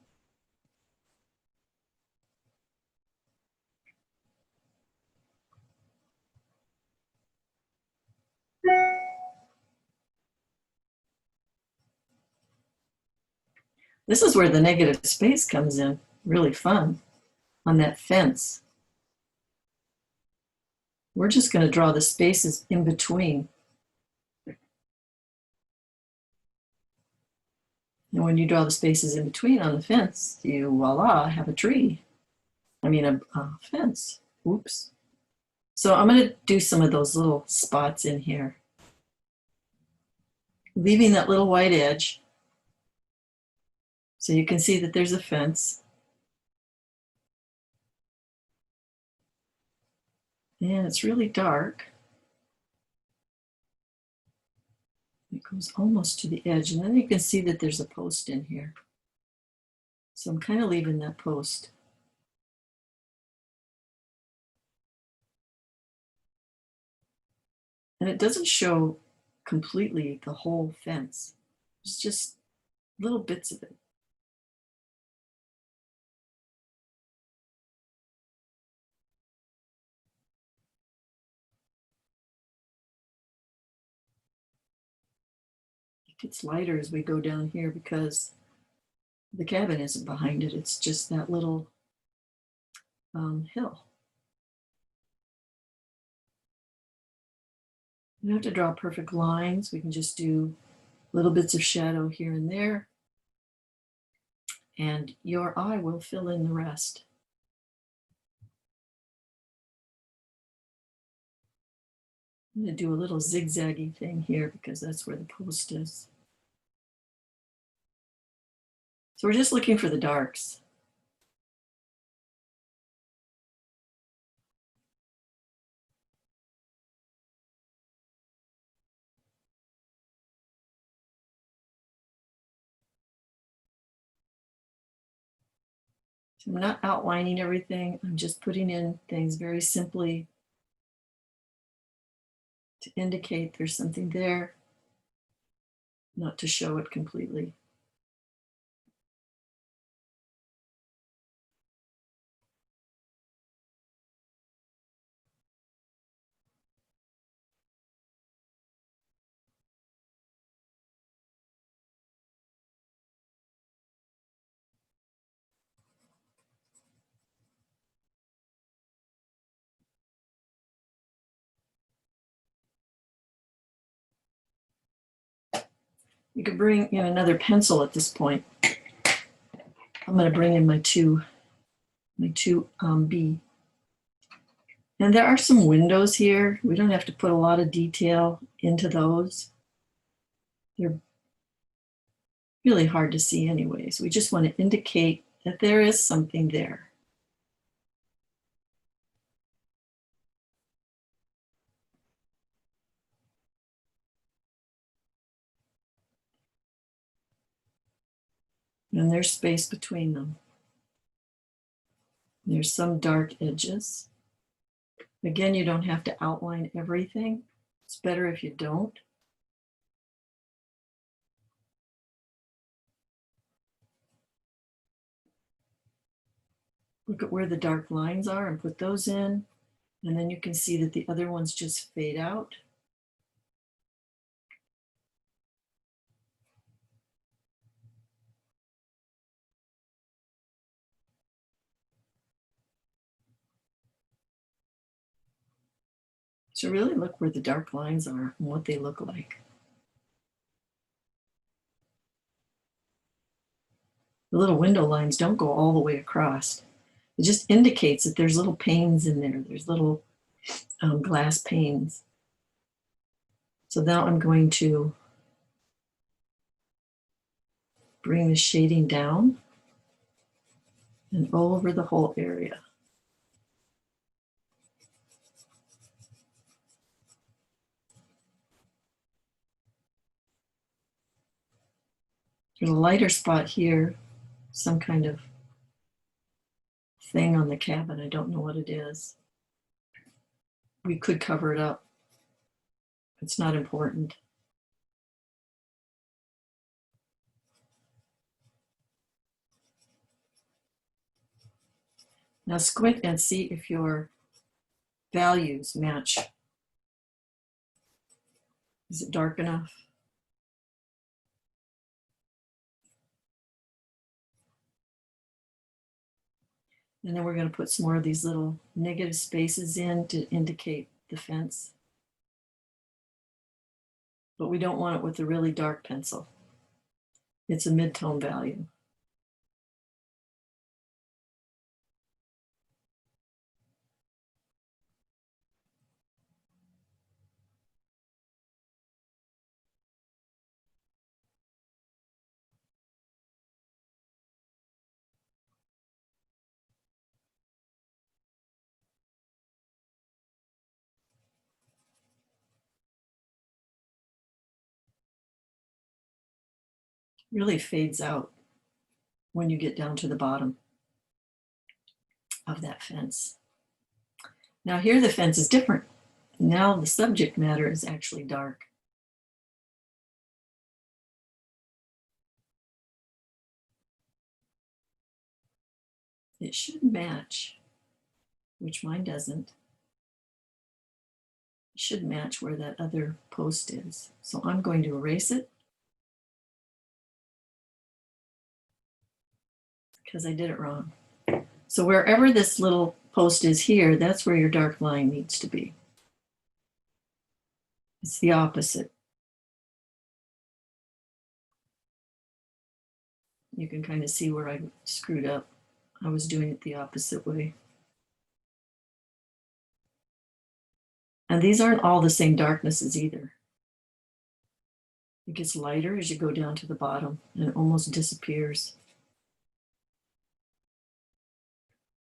This is where the negative space comes in, really fun, on that fence. We're just going to draw the spaces in between. And when you draw the spaces in between on the fence, you, voila, have a tree. I mean, a fence. Oops. So I'm going to do some of those little spots in here, leaving that little white edge So you can see that there's a fence. And it's really dark. It goes almost to the edge, and then you can see that there's a post in here. So I'm kind of leaving that post. And it doesn't show completely the whole fence. It's just little bits of it. It gets lighter as we go down here because the cabin isn't behind it. It's just that little hill. You don't have to draw perfect lines. We can just do little bits of shadow here and there. And your eye will fill in the rest. I'm going to do a little zigzaggy thing here because that's where the post is. So we're just looking for the darks. So I'm not outlining everything. I'm just putting in things very simply to indicate there's something there, not to show it completely. You could bring in another pencil at this point. I'm going to bring in my 2B. And there are some windows here. We don't have to put a lot of detail into those. They're really hard to see anyways. We just want to indicate that there is something there. And there's space between them. There's some dark edges. Again, you don't have to outline everything. It's better if you don't. Look at where the dark lines are and put those in. And then you can see that the other ones just fade out. So really look where the dark lines are and what they look like. The little window lines don't go all the way across. It just indicates that there's little panes in there. There's little glass panes. So now I'm going to bring the shading down and over the whole area. There's a lighter spot here, some kind of thing on the cabin. I don't know what it is. We could cover it up. It's not important. Now squint and see if your values match. Is it dark enough? And then we're going to put some more of these little negative spaces in to indicate the fence. But we don't want it with a really dark pencil. It's a mid-tone value. really fades out when you get down to the bottom of that fence. Now here the fence is different. Now the subject matter is actually dark. It should match, which mine doesn't. It should match where that other post is. So I'm going to erase it because I did it wrong. So wherever this little post is here, that's where your dark line needs to be. It's the opposite. You can kind of see where I screwed up. I was doing it the opposite way. And these aren't all the same darknesses either. It gets lighter as you go down to the bottom and it almost disappears.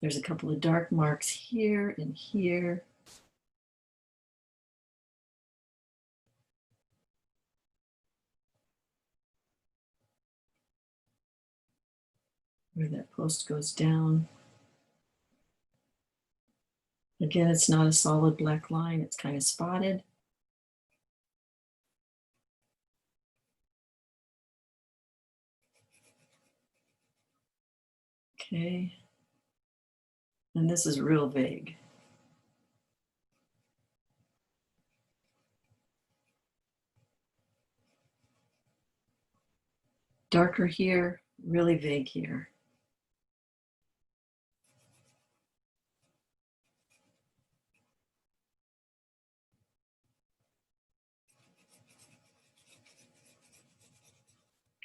There's a couple of dark marks here and here. Where that post goes down. Again, it's not a solid black line, it's kind of spotted. Okay. And this is real vague. Darker here, really vague here.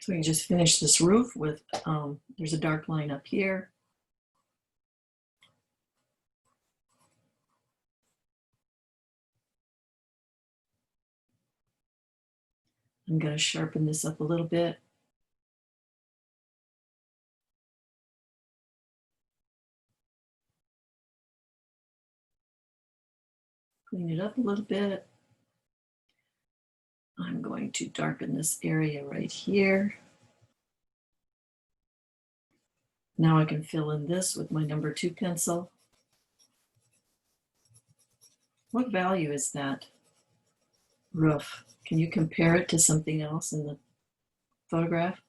So we can just finish this roof with, there's a dark line up here. I'm going to sharpen this up a little bit. Clean it up a little bit. I'm going to darken this area right here. Now I can fill in this with my number 2 pencil. What value is that roof? Can you compare it to something else in the photograph?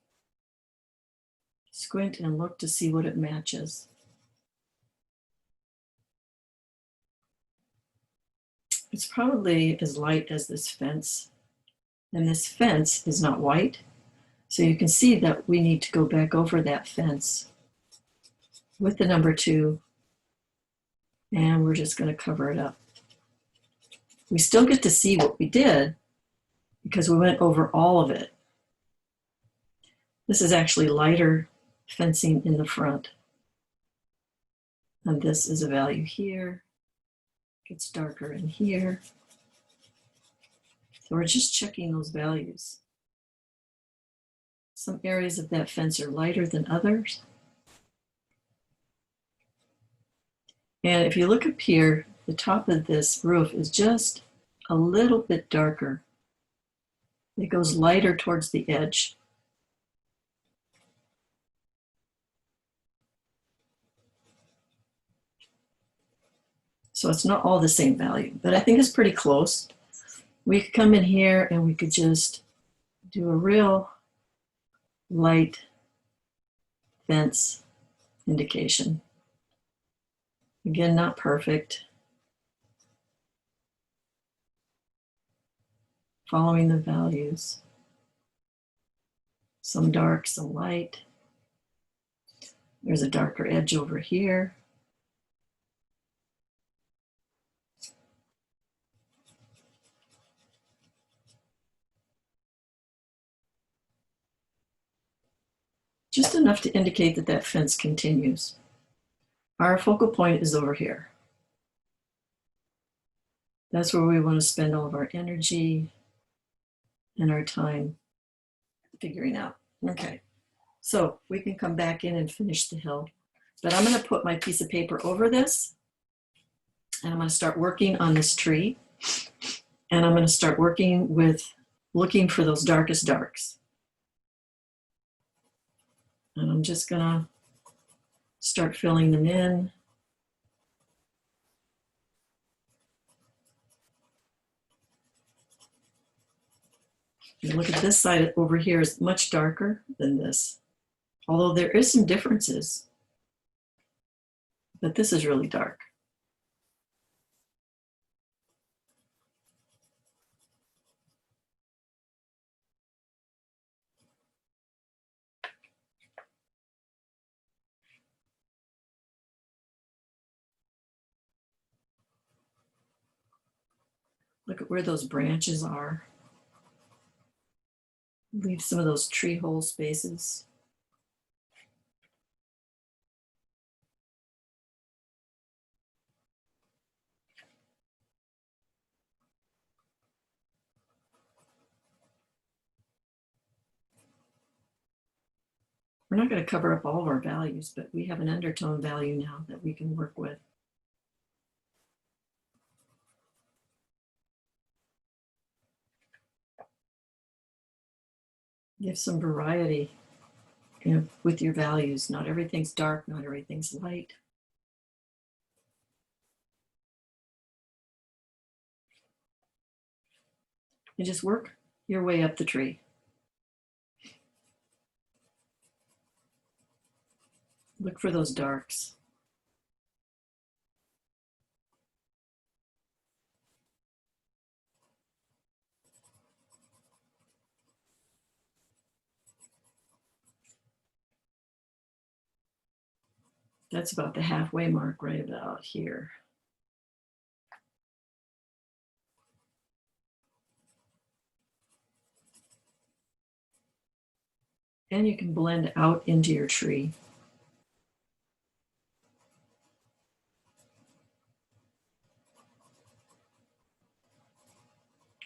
Squint and look to see what it matches. It's probably as light as this fence. And this fence is not white. So you can see that we need to go back over that fence with the number 2. And we're just going to cover it up. We still get to see what we did because we went over all of it. This is actually lighter fencing in the front. And this is a value here. Gets darker in here. So we're just checking those values. Some areas of that fence are lighter than others. And if you look up here, the top of this roof is just a little bit darker. It goes lighter towards the edge. So it's not all the same value, but I think it's pretty close. We could come in here and we could just do a real light fence indication. Again, not perfect. Following the values. Some dark, some light. There's a darker edge over here. Just enough to indicate that that fence continues. Our focal point is over here. That's where we want to spend all of our energy and our time figuring out. Okay, so we can come back in and finish the hill. But I'm going to put my piece of paper over this, and I'm going to start working on this tree. And I'm going to start working with looking for those darkest darks. And I'm just gonna start filling them in. You look at this side over here is much darker than this, although there is some differences, but this is really dark. Look at where those branches are. Leave some of those tree hole spaces. We're not going to cover up all of our values, but we have an undertone value now that we can work with. Give some variety, you know, with your values. Not everything's dark, not everything's light. And just work your way up the tree. Look for those darks. That's about the halfway mark, right about here. And you can blend out into your tree.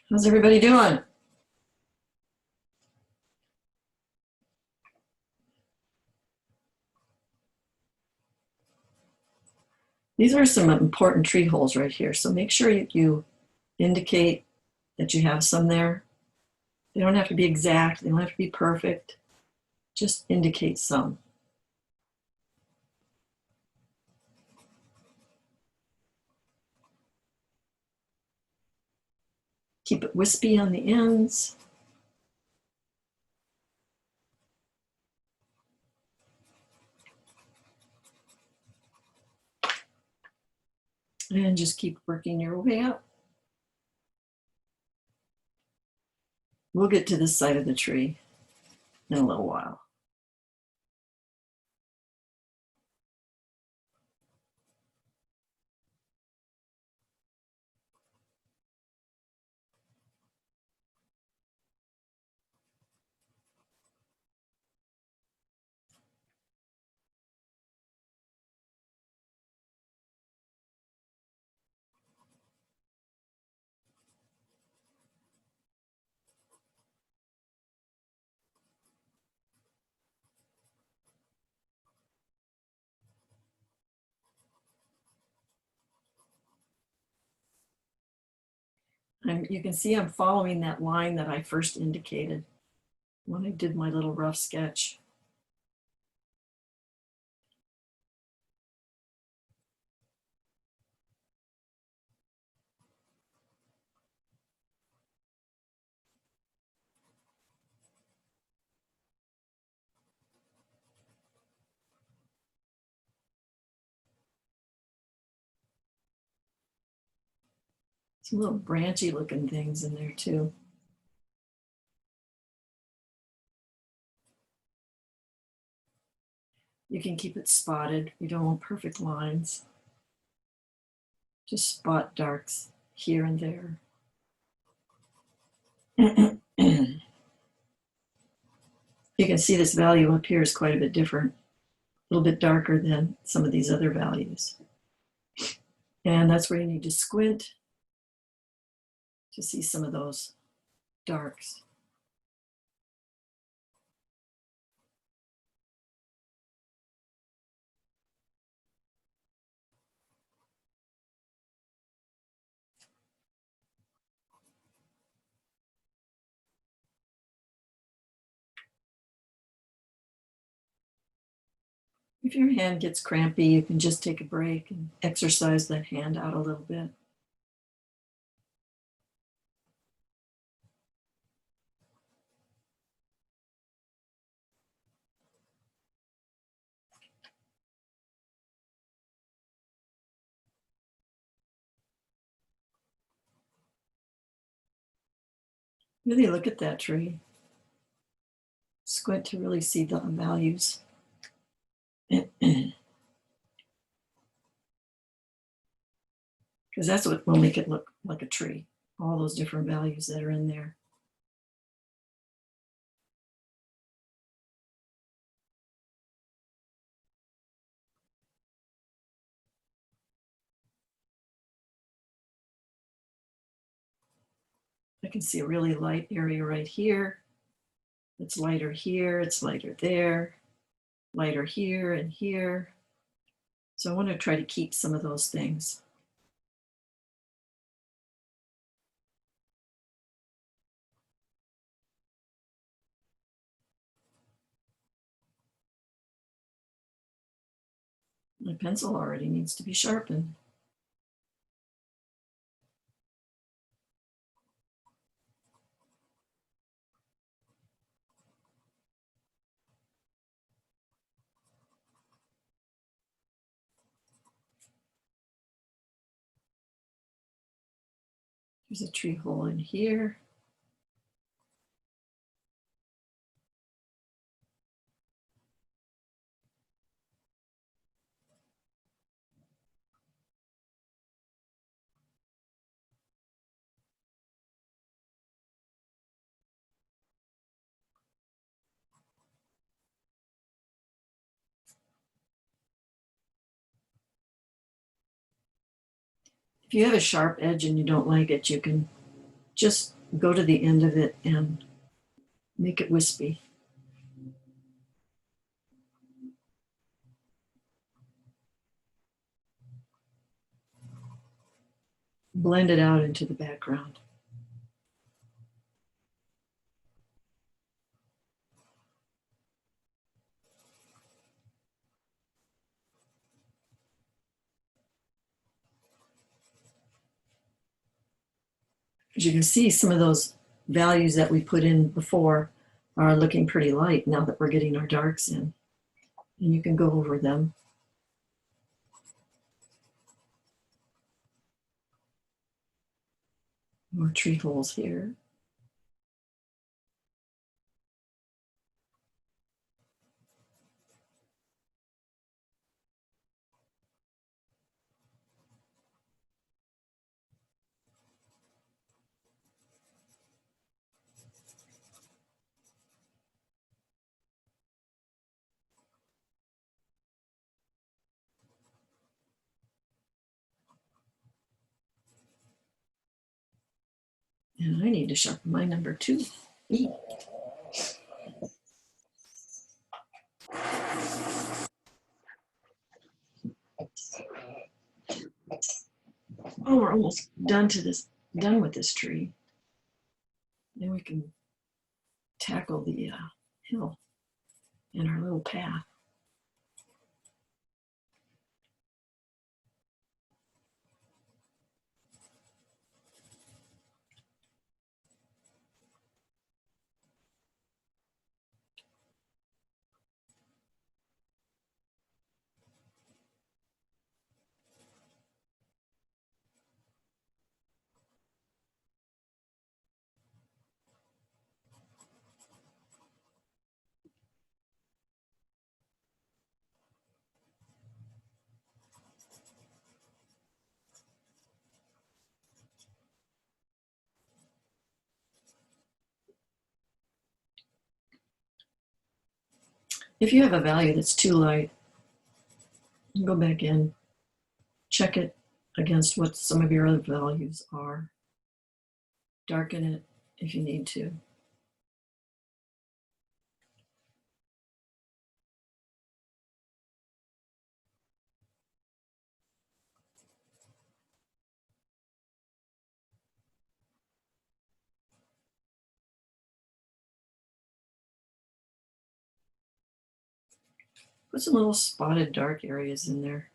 How's everybody doing? These are some important tree holes right here. So make sure you indicate that you have some there. They don't have to be exact. They don't have to be perfect. Just indicate some. Keep it wispy on the ends. And just keep working your way up. We'll get to this side of the tree in a little while. You can see I'm following that line that I first indicated when I did my little rough sketch. Some little branchy looking things in there too. You can keep it spotted. You don't want perfect lines. Just spot darks here and there. You can see this value up here is quite a bit different, a little bit darker than some of these other values. And that's where you need to squint to see some of those darks. If your hand gets crampy, you can just take a break and exercise that hand out a little bit. Really look at that tree. Squint to really see the values. Because that's what will make it look like a tree. All those different values that are in there. I can see a really light area right here. It's lighter here, it's lighter there, lighter here and here. So I want to try to keep some of those things. My pencil already needs to be sharpened. There's a tree hole in here. If you have a sharp edge and you don't like it, you can just go to the end of it and make it wispy. Blend it out into the background. As you can see, some of those values that we put in before are looking pretty light now that we're getting our darks in. And you can go over them. More tree holes here. And I need to sharpen my number 2. Oh, we're almost done with this tree. Then we can tackle the hill and our little path. If you have a value that's too light, go back in, check it against what some of your other values are. Darken it if you need to. Put some little spotted dark areas in there.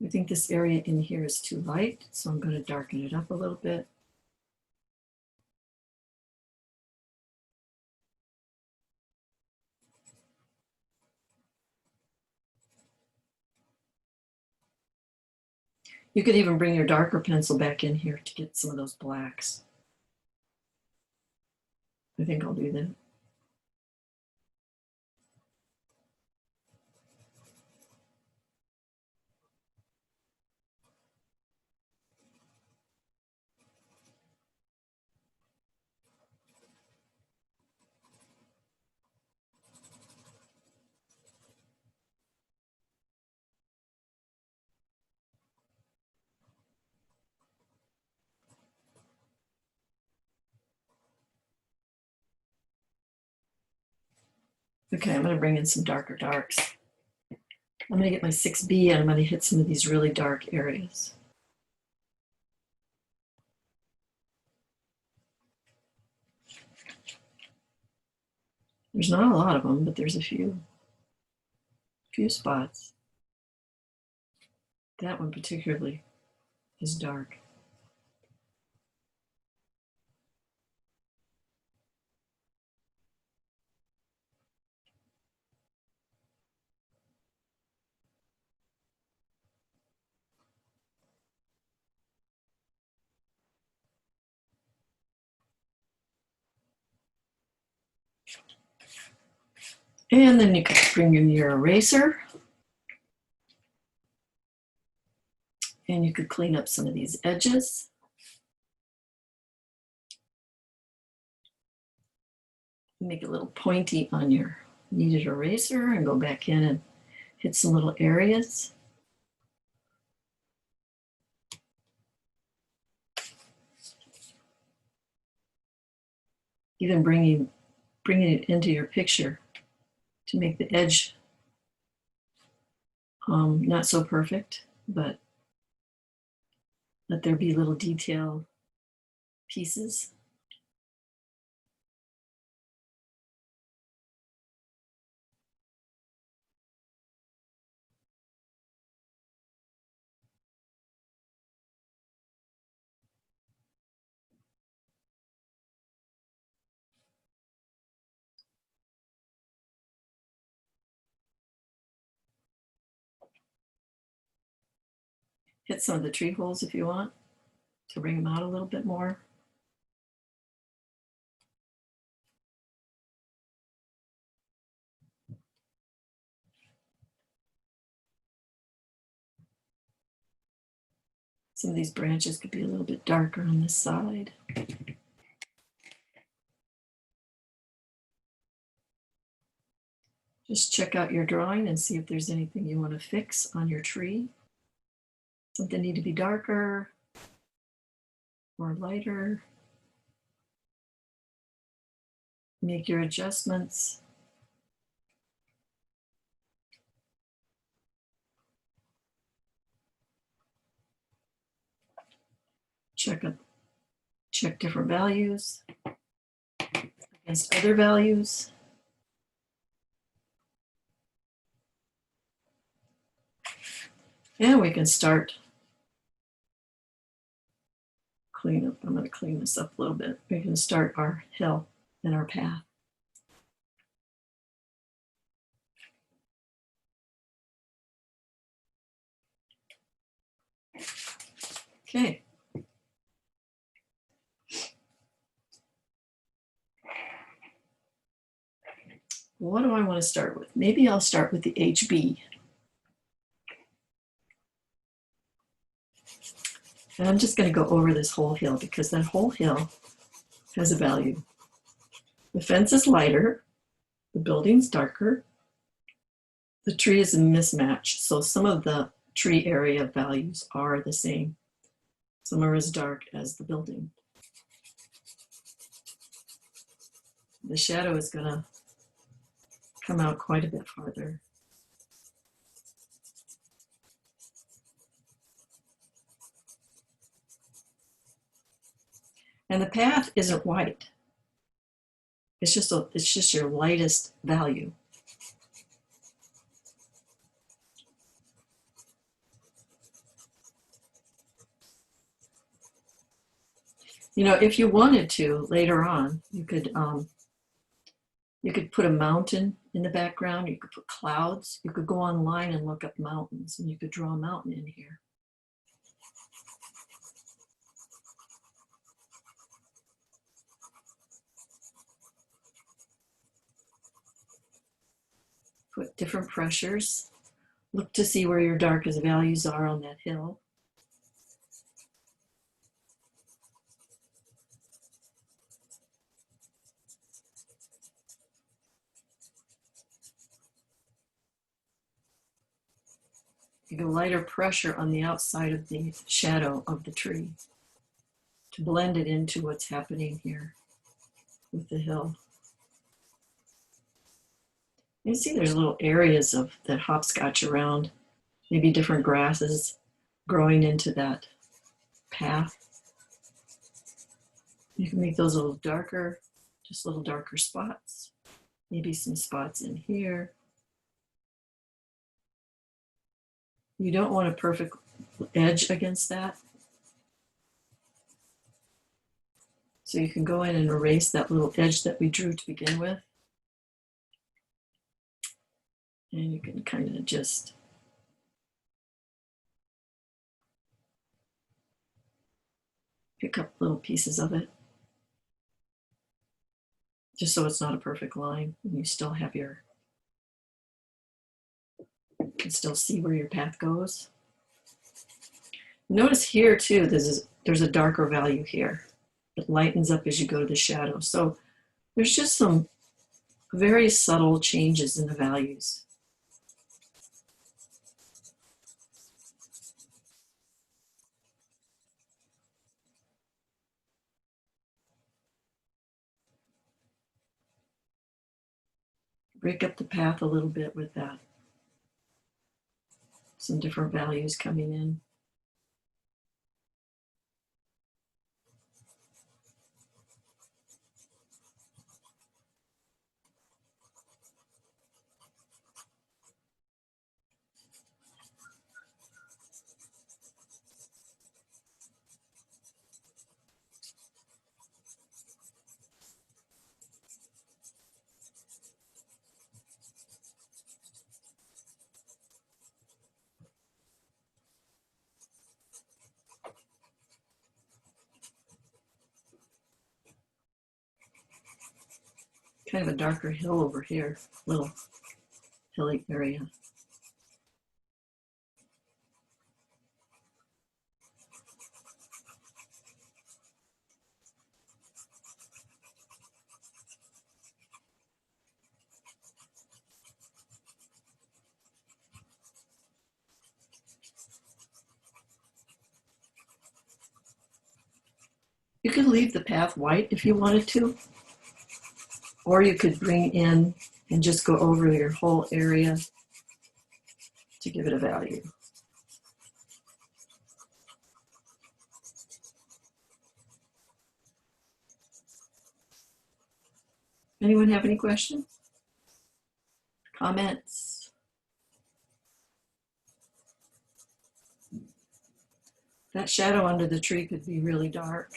I think this area in here is too light, so I'm going to darken it up a little bit. You could even bring your darker pencil back in here to get some of those blacks. I think I'll do that. Okay, I'm going to bring in some darker darks. I'm going to get my 6B and I'm going to hit some of these really dark areas. There's not a lot of them, but there's a few spots. That one particularly is dark. And then you can bring in your eraser. And you could clean up some of these edges. Make it a little pointy on your kneaded eraser and go back in and hit some little areas. Even bringing it into your picture to make the edge not so perfect, but let there be little detail pieces. Hit some of the tree holes if you want to bring them out a little bit more. Some of these branches could be a little bit darker on this side. Just check out your drawing and see if there's anything you want to fix on your tree. Something need to be darker or lighter. Make your adjustments. Check different values against other values. And we can start clean up. I'm going to clean this up a little bit. We can start our hill and our path. Okay. What do I want to start with? Maybe I'll start with the HB. And I'm just going to go over this whole hill because that whole hill has a value. The fence is lighter, the building's darker, the tree is a mismatch. So some of the tree area values are the same. Some are as dark as the building. The shadow is going to come out quite a bit farther. And the path isn't white. It's just your lightest value. You know, if you wanted to later on, you could put a mountain in the background. You could put clouds. You could go online and look up mountains, and you could draw a mountain in here. Put different pressures. Look to see where your darkest values are on that hill. You go lighter pressure on the outside of the shadow of the tree to blend it into what's happening here with the hill. You see there's little areas of that hopscotch around, maybe different grasses growing into that path. You can make those a little darker, just little darker spots. Maybe some spots in here. You don't want a perfect edge against that. So you can go in and erase that little edge that we drew to begin with. And you can kind of just pick up little pieces of it, just so it's not a perfect line. And you still have your, you can still see where your path goes. Notice here too, there's a darker value here. It lightens up as you go to the shadow. So there's just some very subtle changes in the values. Break up the path a little bit with that. Some different values coming in. Kind of a darker hill over here, little hilly area. You could leave the path white if you wanted to, or you could bring in and just go over your whole area to give it a value. Anyone have any questions? Comments? That shadow under the tree could be really dark.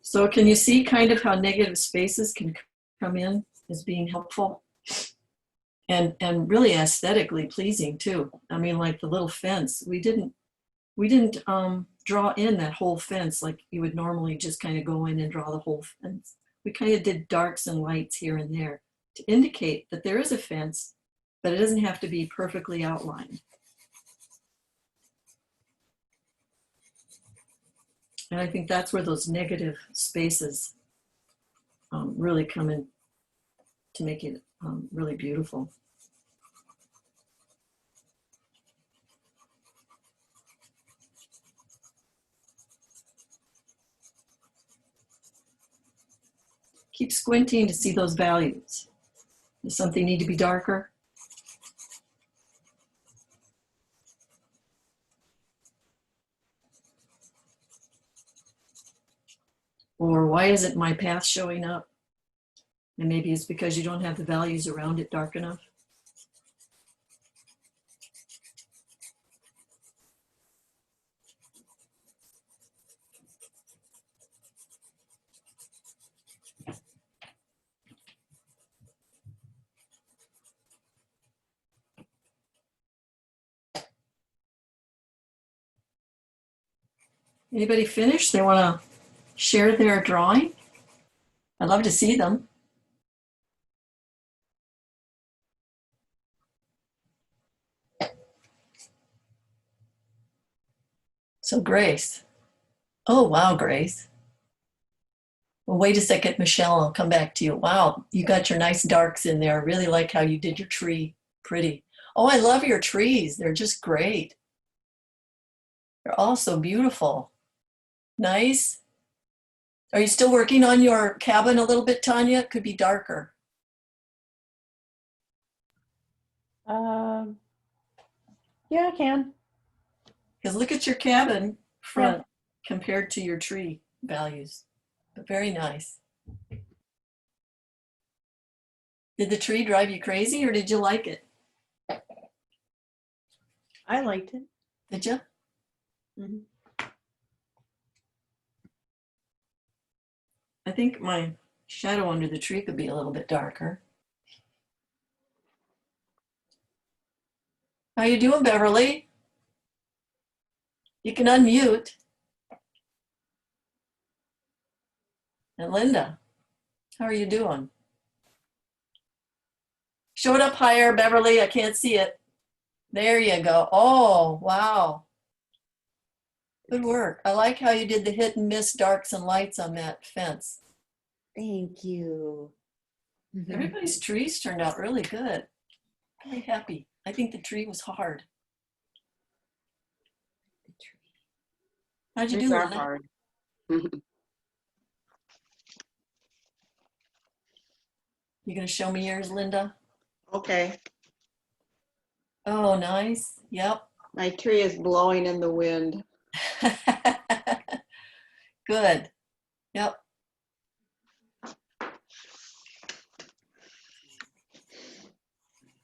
So can you see kind of how negative spaces can come in as being helpful? And really aesthetically pleasing too. I mean, like the little fence, we didn't draw in that whole fence like you would normally just kind of go in and draw the whole fence. We kind of did darks and lights here and there to indicate that there is a fence, but it doesn't have to be perfectly outlined. And I think that's where those negative spaces really come in to make it really beautiful. Keep squinting to see those values. Does something need to be darker? Or why isn't my path showing up? And maybe it's because you don't have the values around it dark enough. Anybody finished? They want to share their drawing? I'd love to see them. So Grace. Oh, wow, Grace. Well, wait a second, Michelle, I'll come back to you. Wow, you got your nice darks in there. I really like how you did your tree. Pretty. Oh, I love your trees. They're just great. They're all so beautiful. Nice. Are you still working on your cabin a little bit, Tanya? It could be darker. Yeah, I can. Because look at your cabin front compared to your tree values. But very nice. Did the tree drive you crazy or did you like it? I liked it. Did you? Mhm. I think my shadow under the tree could be a little bit darker. How you doing, Beverly? You can unmute. And Linda, how are you doing? Show it up higher, Beverly. I can't see it. There you go. Oh, wow. Good work. I like how you did the hit and miss darks and lights on that fence. Thank you. Everybody's trees turned out really good. Very happy. I think the tree was hard. How'd you Trees do, are Linda? hard. You gonna show me yours, Linda? Okay, Oh, nice. Yep. my tree is blowing in the wind. Good. Yep.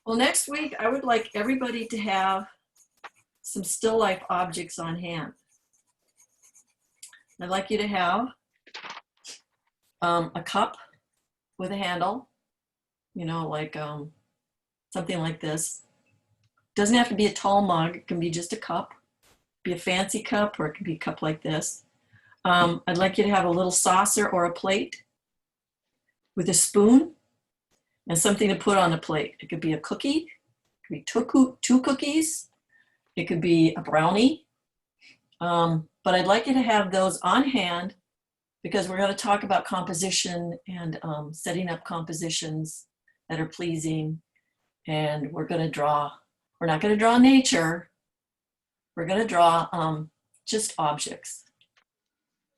Well, next week, I would like everybody to have some still life objects on hand. I'd like you to have a cup with a handle, you know, like something like this. Doesn't have to be a tall mug. It can be just a cup. Be a fancy cup, or it can be a cup like this. I'd like you to have a little saucer or a plate with a spoon and something to put on the plate. It could be a cookie, it could be two cookies, it could be a brownie. But I'd like you to have those on hand because we're going to talk about composition and setting up compositions that are pleasing. And we're going to draw, we're not going to draw nature. We're going to draw just objects.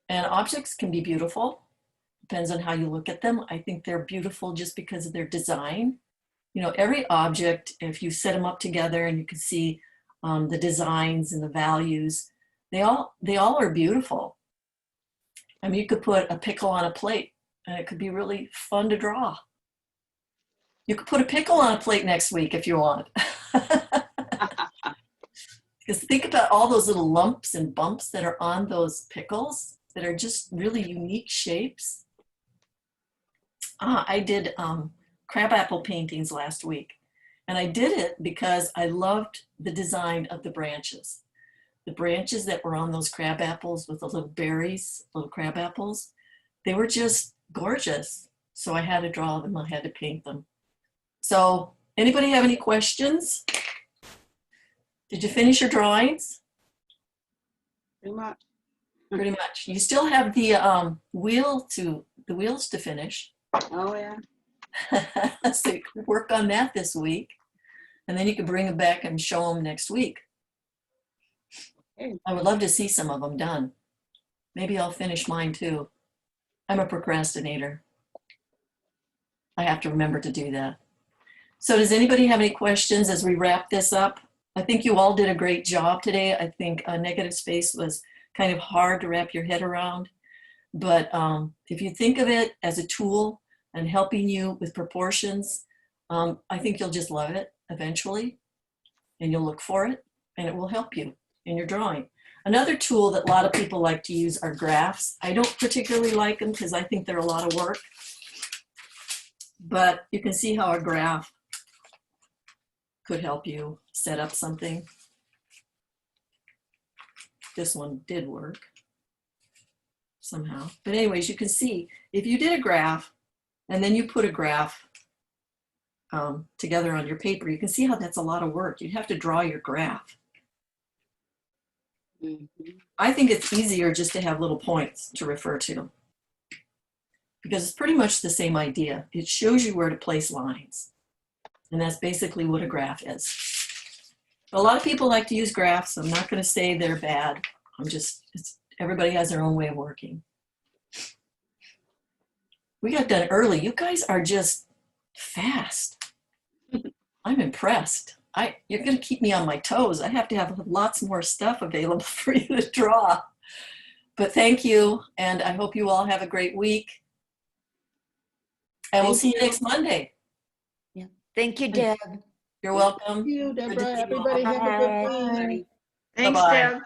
And objects can be beautiful. Depends on how you look at them. I think they're beautiful just because of their design. You know, every object, if you set them up together and you can see the designs and the values, they all are beautiful. I mean, you could put a pickle on a plate and it could be really fun to draw. You could put a pickle on a plate next week if you want. Because think about all those little lumps and bumps that are on those pickles that are just really unique shapes. I did crabapple paintings last week, and I did it because I loved the design of the branches. The branches that were on those crab apples with the little berries, little crab apples, they were just gorgeous. So I had to draw them, I had to paint them. So anybody have any questions? Did you finish your drawings? Pretty much. Pretty much. You still have the wheels to finish. Oh yeah. So you can work on that this week. And then you can bring them back and show them next week. I would love to see some of them done. Maybe I'll finish mine too. I'm a procrastinator. I have to remember to do that. So does anybody have any questions as we wrap this up? I think you all did a great job today. I think negative space was kind of hard to wrap your head around. But if you think of it as a tool and helping you with proportions, I think you'll just love it eventually. And you'll look for it and it will help you in your drawing. Another tool that a lot of people like to use are graphs. I don't particularly like them because I think they're a lot of work. But you can see how a graph could help you set up something. This one did work somehow. But anyways, you can see if you did a graph and then you put a graph together on your paper, you can see how that's a lot of work. You'd have to draw your graph. I think it's easier just to have little points to refer to because it's pretty much the same idea. It shows you where to place lines. And that's basically what a graph is. A lot of people like to use graphs. I'm not going to say they're bad. Everybody has their own way of working. We got done early. You guys are just fast. I'm impressed. You're going to keep me on my toes. I have to have lots more stuff available for you to draw. But thank you, and I hope you all have a great week. And we'll see you next Monday. Thank you, Deb. You're welcome. Thank you, Good to Deborah. see you all. Everybody have a good Bye. week. Thanks, Bye-bye. Deb.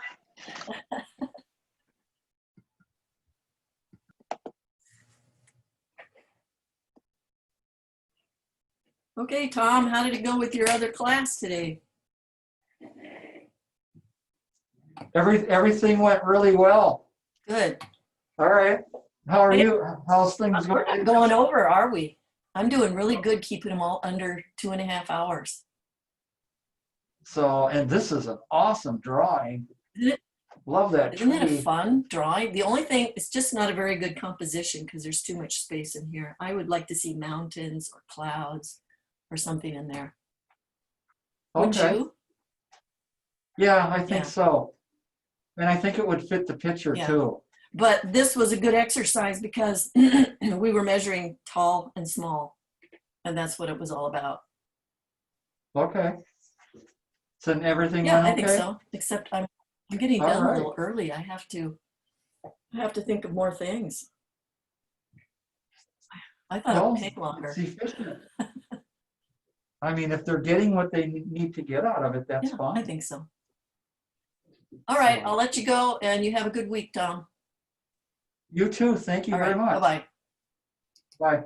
Okay, Tom, how did it go with your other class today? Everything went really well. Good. All right. How are you? How's things We're going? going over, are we? I'm doing really good keeping them all under 2.5 hours. So, and this is an awesome drawing. Isn't it? Love that Isn't that a tree. fun drawing? The only thing, it's just not a very good composition because there's too much space in here. I would like to see mountains or clouds or something in there. Would Okay. you? Yeah, I think Yeah. so. And I think it would fit the picture Yeah. too. But this was a good exercise because we were measuring tall and small, and that's what it was all about. Okay. So everything Yeah, went I think okay? so. Except I'm getting All done right. a little early. I have to think of more things. I thought it Well, would take longer. it's efficient. I mean, if they're getting what they need to get out of it, that's Yeah, I fine. think so. All right, I'll let you go, and you have a good week, Tom. You too. Thank you All very right, much. bye-bye. Bye.